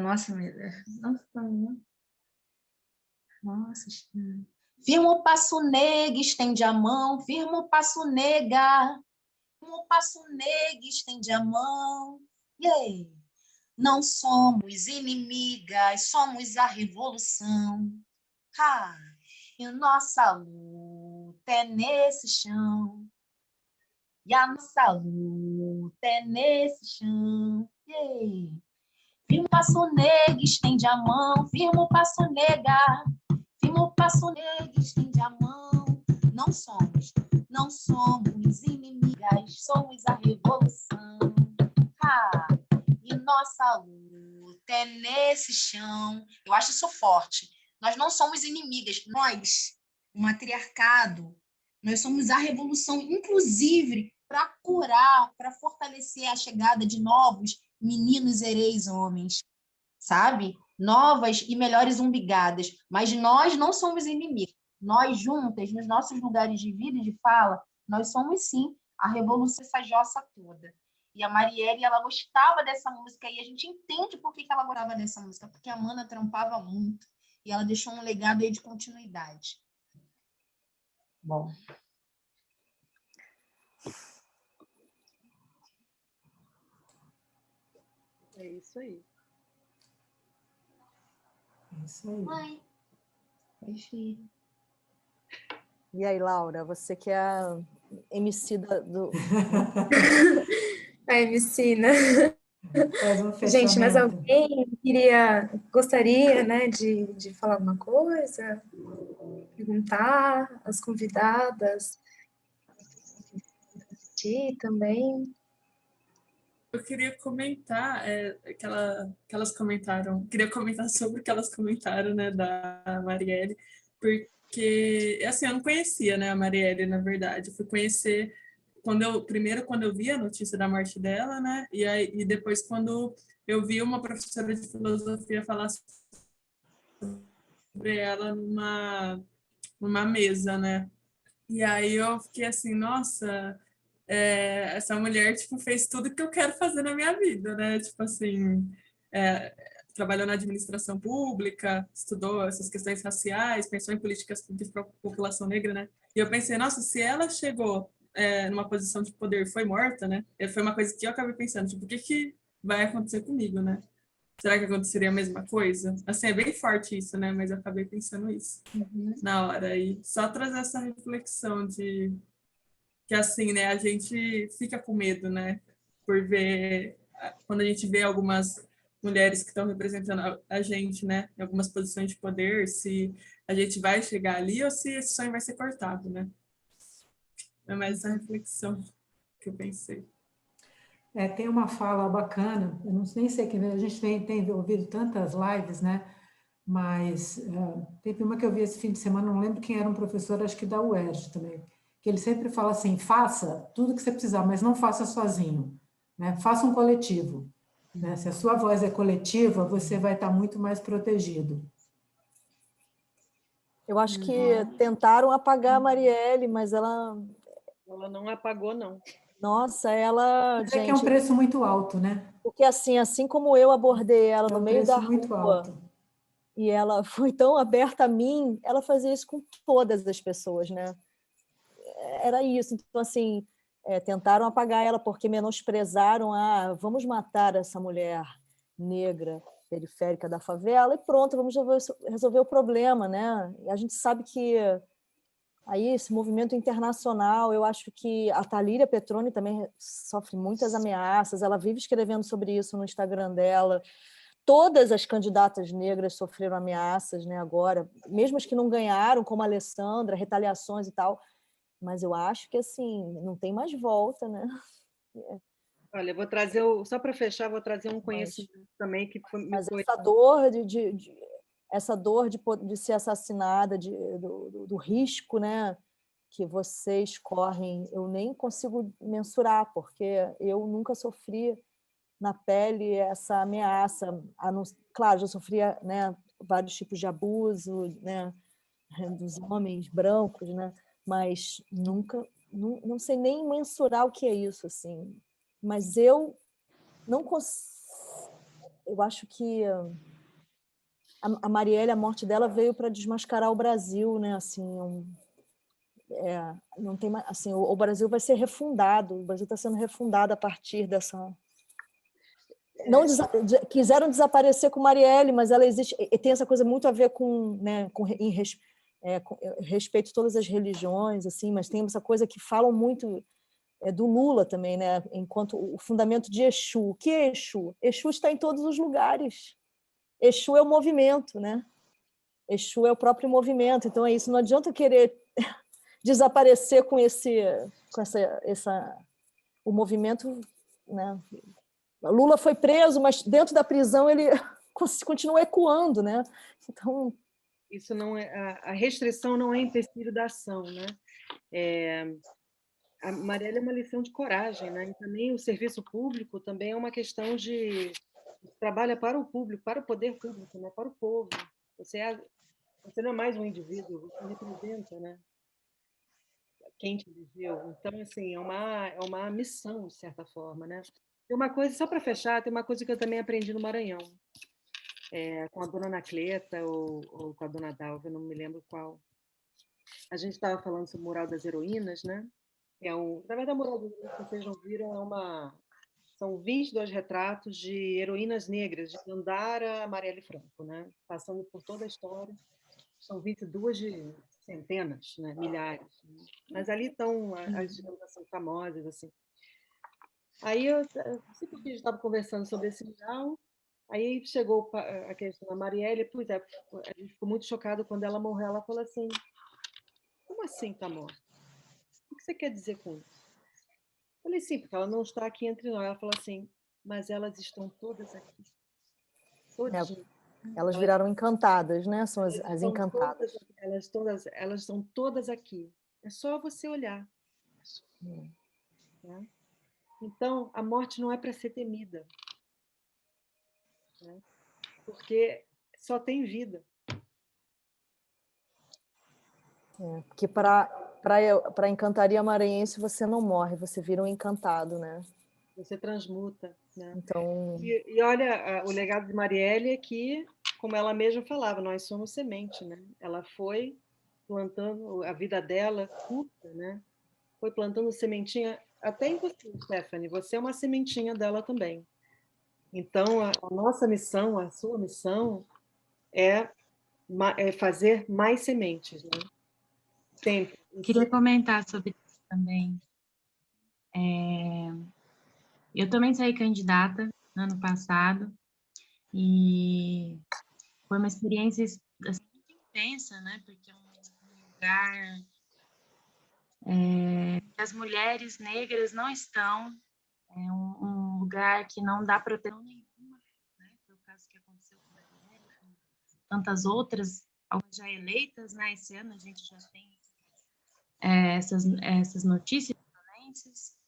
Speaker 3: Nossa, firma o passo, nega, estende a mão. Firma o passo, nega. Firma o passo, nega, estende a mão. Yeah. Não somos inimigas, somos a revolução. E nossa luta é nesse chão. E a nossa luta é nesse chão. Yeah. Firma o passo, nega, estende a mão. Firma o passo, nega. Firma o passo, nega, estende a mão. Não somos inimigas, somos a revolução. E nossa luta é nesse chão. Eu acho isso forte. Nós não somos inimigas. Nós, o matriarcado, nós somos a revolução, inclusive, para curar, para fortalecer a chegada de novos meninos hereis homens, sabe? Novas e melhores umbigadas. Mas nós não somos inimigos. Nós juntas, nos nossos lugares de vida e de fala, nós somos, sim, a revolução, essa jossa toda. E a Marielle, ela gostava dessa música, e a gente entende por que ela gostava dessa música, porque a mana trampava muito, e ela deixou um legado aí de continuidade. Bom...
Speaker 7: É isso aí.
Speaker 4: É isso aí.
Speaker 3: Mãe. Oi, filho.
Speaker 8: E aí, Laura, você que é a MC do...
Speaker 2: A MC, né?
Speaker 4: Faz um fechamento.
Speaker 2: Gente, mas alguém gostaria, né, de falar alguma coisa? Perguntar às convidadas? Também.
Speaker 6: Eu queria comentar que elas comentaram, queria comentar sobre o que elas comentaram, né, da Marielle, porque, assim, eu não conhecia, né, a Marielle, na verdade. Eu fui conhecer quando eu vi a notícia da morte dela, né, e depois quando eu vi uma professora de filosofia falar sobre ela numa mesa, né, e aí eu fiquei assim, nossa... essa mulher, tipo, fez tudo que eu quero fazer na minha vida, né? Tipo assim, trabalhou na administração pública, estudou essas questões raciais, pensou em políticas públicas para a população negra, né? E eu pensei, nossa, se ela chegou numa posição de poder e foi morta, né? Foi uma coisa que eu acabei pensando, tipo, o que que vai acontecer comigo, né? Será que aconteceria a mesma coisa? Assim, é bem forte isso, né? Mas eu acabei pensando isso na hora. E só trazer essa reflexão de que, assim, né? A gente fica com medo, né? Por ver... Quando a gente vê algumas mulheres que estão representando a gente, né? Em algumas posições de poder, se a gente vai chegar ali ou se esse sonho vai ser cortado, né? É mais essa reflexão que eu pensei.
Speaker 4: Tem uma fala bacana, eu não, nem sei quem, a gente tem ouvido tantas lives, né? Mas teve uma que eu vi esse fim de semana, não lembro quem era um professor, acho que da UERJ também, que ele sempre fala assim, faça tudo que você precisar, mas não faça sozinho, né? Faça um coletivo, né? Se a sua voz é coletiva, você vai estar muito mais protegido.
Speaker 8: Eu acho que tentaram apagar a Marielle, mas ela
Speaker 7: não apagou, não.
Speaker 8: Nossa, ela,
Speaker 4: Mas
Speaker 8: gente...
Speaker 4: que é um preço muito alto, né?
Speaker 8: Porque assim como eu abordei ela no meio da
Speaker 4: muito
Speaker 8: rua,
Speaker 4: alto.
Speaker 8: E ela foi tão aberta a mim, ela fazia isso com todas as pessoas, né? Era isso. Então, assim, tentaram apagar ela porque menosprezaram, vamos matar essa mulher negra, periférica da favela e pronto, vamos resolver o problema, né? E a gente sabe que aí esse movimento internacional, eu acho que a Thalíria Petroni também sofre muitas ameaças, ela vive escrevendo sobre isso no Instagram dela. Todas as candidatas negras sofreram ameaças, né, agora, mesmo as que não ganharam, como a Alessandra, retaliações e tal, mas eu acho que assim não tem mais volta, né?
Speaker 7: Olha, vou trazer, só para fechar, vou trazer um conhecimento também que
Speaker 8: Mas essa dor essa dor de ser assassinada, do risco, né, que vocês correm, eu nem consigo mensurar, porque eu nunca sofri na pele essa ameaça. Claro, já sofria, né, vários tipos de abuso, né, dos homens brancos, né, mas nunca, não sei nem mensurar o que é isso, assim. Mas eu não consigo. Eu acho que a Marielle, a morte dela veio para desmascarar o Brasil, né? Assim, não tem mais, assim, o Brasil vai ser refundado. O Brasil está sendo refundado a partir dessa. Não quiseram desaparecer com Marielle, mas ela existe. E tem essa coisa muito a ver com, né, com respeito a todas as religiões, assim, mas tem essa coisa que falam muito do Lula também, né? Enquanto o fundamento de Exu. O que é Exu? Exu está em todos os lugares. Exu é o movimento, né? Exu é o próprio movimento. Então é isso. Não adianta querer desaparecer com o movimento, né? Lula foi preso, mas dentro da prisão ele continua ecoando, né? Então
Speaker 7: isso não é a restrição não é empecilho da ação, né? A Marielle é uma lição de coragem, né? E também o serviço público também é uma questão de trabalha para o público, para o poder público, né? Para o povo. Você não é mais um indivíduo, você representa, né? Quem te elegeu. Então, assim, é uma missão, de certa forma, né? Tem uma coisa, só para fechar, tem uma coisa que eu também aprendi no Maranhão, com a dona Anacleta ou com a dona Dalva, não me lembro qual. A gente estava falando sobre o Mural das Heroínas, né? Na verdade, o Mural das Heroínas, que vocês não viram, são 22 retratos de heroínas negras, de Dandara a Marielle Franco, né? Passando por toda a história. São 22 de centenas, né? Milhares. Né? Mas ali estão as, digamos assim, famosas, assim. Aí eu sempre que a gente estava conversando sobre esse mural, aí chegou a questão da Marielle, pois a gente ficou muito chocado quando ela morreu. Ela falou assim: como assim está morta? O que você quer dizer com isso? Eu falei, sim, porque ela não está aqui entre nós. Ela falou assim, mas elas estão todas aqui. Todinha.
Speaker 8: Elas viraram encantadas, né? São as encantadas.
Speaker 7: Elas estão todas aqui. É só você olhar. Né? Então, a morte não é para ser temida. Né? Porque só tem vida.
Speaker 8: Porque para Encantaria Maranhense você não morre, você vira um encantado, né?
Speaker 7: Você transmuta, né?
Speaker 8: Então,
Speaker 7: E olha, o legado de Marielle é que, como ela mesma falava, nós somos semente, né? Ela foi plantando a vida dela curta, né? Foi plantando sementinha até em você, Stephanie. Você é uma sementinha dela também. Então, a nossa missão, a sua missão é fazer mais sementes, né? Sempre.
Speaker 5: Queria comentar sobre isso também. Eu também saí candidata no ano passado e foi uma experiência assim, muito intensa, né? Porque é um lugar que as mulheres negras não estão, é um lugar que não dá proteção nenhuma, né? Foi o caso que aconteceu com a Marielle, com tantas outras, algumas já eleitas, né? Esse ano a gente já tem essas notícias violências.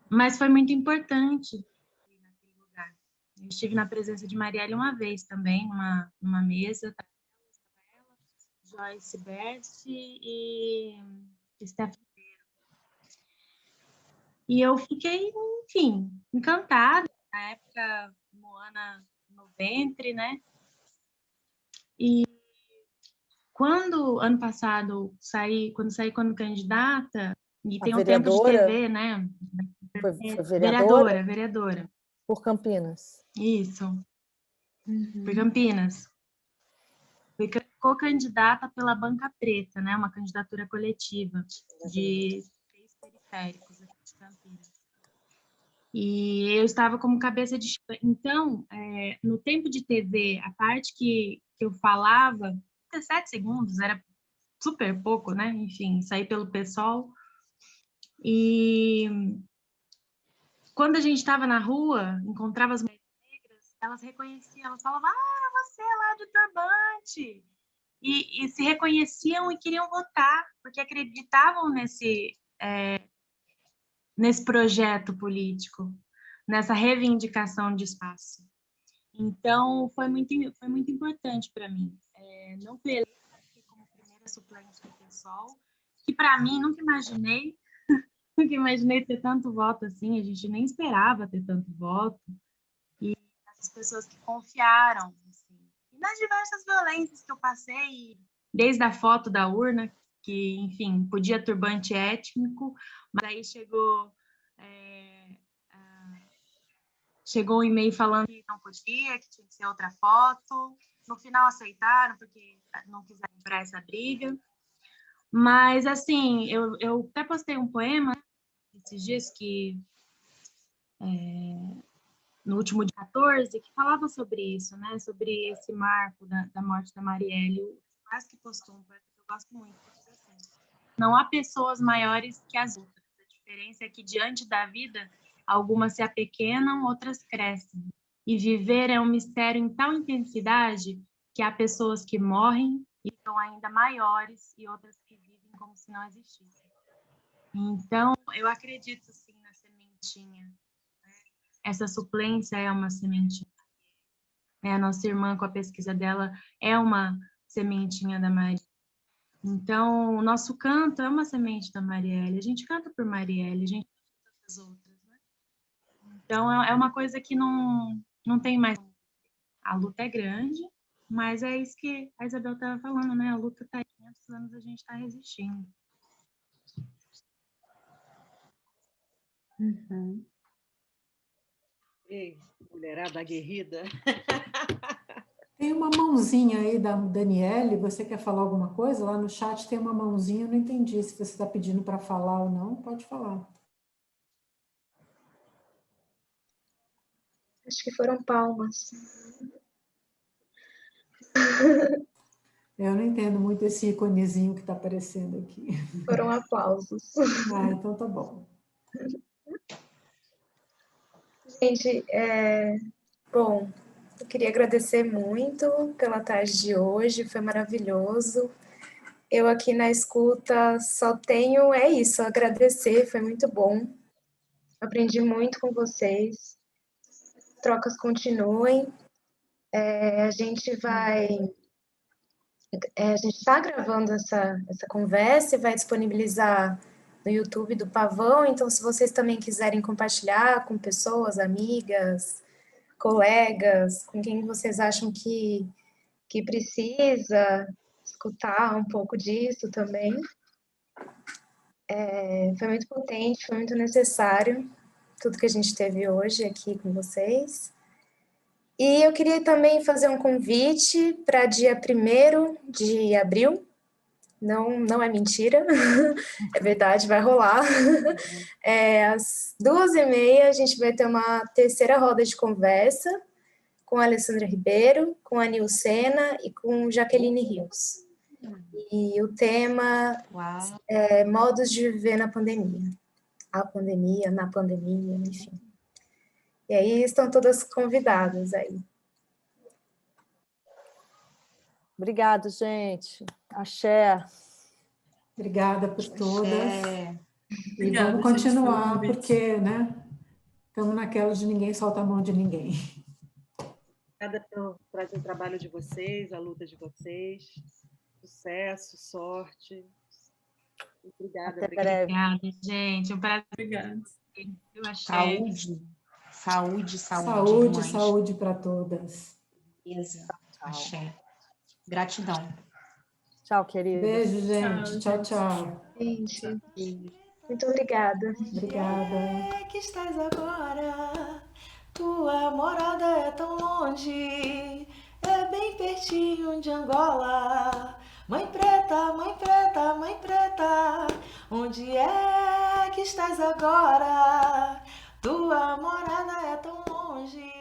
Speaker 5: Mas foi muito importante ir naquele lugar. Eu estive na presença de Marielle uma vez também, numa mesa, estava ela, Joyce Best e Stephanie. E eu fiquei, enfim, encantada. Na época, Moana no ventre, né? E quando, ano passado, quando saí como candidata, e
Speaker 8: a
Speaker 5: tem um tempo de
Speaker 8: vereadora
Speaker 5: TV, né?
Speaker 8: foi vereadora
Speaker 5: Vereadora.
Speaker 8: por Campinas.
Speaker 5: Isso, por Campinas. Fui co-candidata pela Banca Preta, né? Uma candidatura coletiva de 6 periféricos aqui de Campinas. E eu estava como cabeça de... Então, no tempo de TV, a parte que eu falava, 17 segundos, era super pouco, né? Enfim, saí pelo PSOL. E quando a gente estava na rua, encontrava as mulheres negras, elas reconheciam, elas falavam, você é lá de turbante. E se reconheciam e queriam votar, porque acreditavam nesse projeto político, nessa reivindicação de espaço. Então, foi muito importante para mim. Não fui eleita como primeira suplente do PSOL, que para mim, nunca imaginei ter tanto voto assim, a gente nem esperava ter tanto voto. E as pessoas que confiaram, assim, e nas diversas violências que eu passei, desde a foto da urna, que, enfim, podia turbante étnico, mas aí chegou um e-mail falando que não podia, que tinha que ser outra foto. No final aceitaram, porque não quiseram comprar essa briga. Mas, assim, eu até postei um poema esses dias que... no último dia 14, que falava sobre isso, né? Sobre esse marco da morte da Marielle. O quase que postou um poema que eu gosto muito, que diz assim: não há pessoas maiores que as outras. A diferença é que, diante da vida, algumas se apequenam, outras crescem. E viver é um mistério em tal intensidade que há pessoas que morrem e são ainda maiores e outras que vivem como se não existissem. Então, eu acredito, sim, na sementinha. Essa suplência é uma sementinha. A nossa irmã, com a pesquisa dela, é uma sementinha da Maria. Então, o nosso canto é uma semente da Marielle. A gente canta por Marielle, a gente canta pelas outras, né? Então, é uma coisa que não tem mais... A luta é grande, mas é isso que a Isabel estava falando, né? A luta está aí, 500 anos a gente está resistindo.
Speaker 7: Ei, mulherada aguerrida.
Speaker 4: Tem uma mãozinha aí da Daniele, você quer falar alguma coisa? Lá no chat tem uma mãozinha, eu não entendi se você está pedindo para falar ou não, pode falar.
Speaker 2: Acho que foram palmas.
Speaker 4: Eu não entendo muito esse iconezinho que está aparecendo aqui.
Speaker 2: Foram aplausos.
Speaker 4: Então tá bom.
Speaker 2: Gente, bom, eu queria agradecer muito pela tarde de hoje, foi maravilhoso. Eu aqui na escuta só tenho, isso, agradecer, foi muito bom. Aprendi muito com vocês. Trocas continuem. A gente está gravando essa conversa e vai disponibilizar no YouTube do Pavão, então se vocês também quiserem compartilhar com pessoas, amigas, colegas, com quem vocês acham que precisa escutar um pouco disso também. Foi muito potente, foi muito necessário tudo que a gente teve hoje aqui com vocês. E eu queria também fazer um convite para dia 1º de abril. Não é mentira, é verdade, vai rolar. Às 2h30 a gente vai ter uma terceira roda de conversa com a Alessandra Ribeiro, com a Nilcena e com Jaqueline Rios. E o tema é modos de viver na pandemia. A pandemia, na pandemia, enfim. E aí estão todas convidadas aí.
Speaker 8: Obrigado, gente. Axé.
Speaker 4: Obrigada por todas. E
Speaker 6: Obrigada,
Speaker 4: vamos
Speaker 6: gente, pelo
Speaker 4: continuar,
Speaker 6: convite.
Speaker 4: porque, né, estamos naquela de ninguém solta a mão de ninguém.
Speaker 7: Obrigada por trazer o trabalho de vocês, a luta de vocês. Sucesso, sorte. Obrigada.
Speaker 8: Até breve.
Speaker 5: Obrigada, gente. Um prazer.
Speaker 6: Obrigada.
Speaker 5: Eu achei.
Speaker 3: Saúde
Speaker 4: Saúde,
Speaker 3: demais.
Speaker 4: saúde para todas.
Speaker 3: Beleza. Axé. Gratidão.
Speaker 8: Tchau, querida.
Speaker 4: Beijo, gente. Tchau, tchau.
Speaker 2: Gente, muito obrigada.
Speaker 4: Obrigada.
Speaker 1: Que estás agora? Tua morada é tão longe, é bem pertinho de Angola. Mãe preta, mãe preta, mãe preta, onde é que estás agora? Tua morada é tão longe.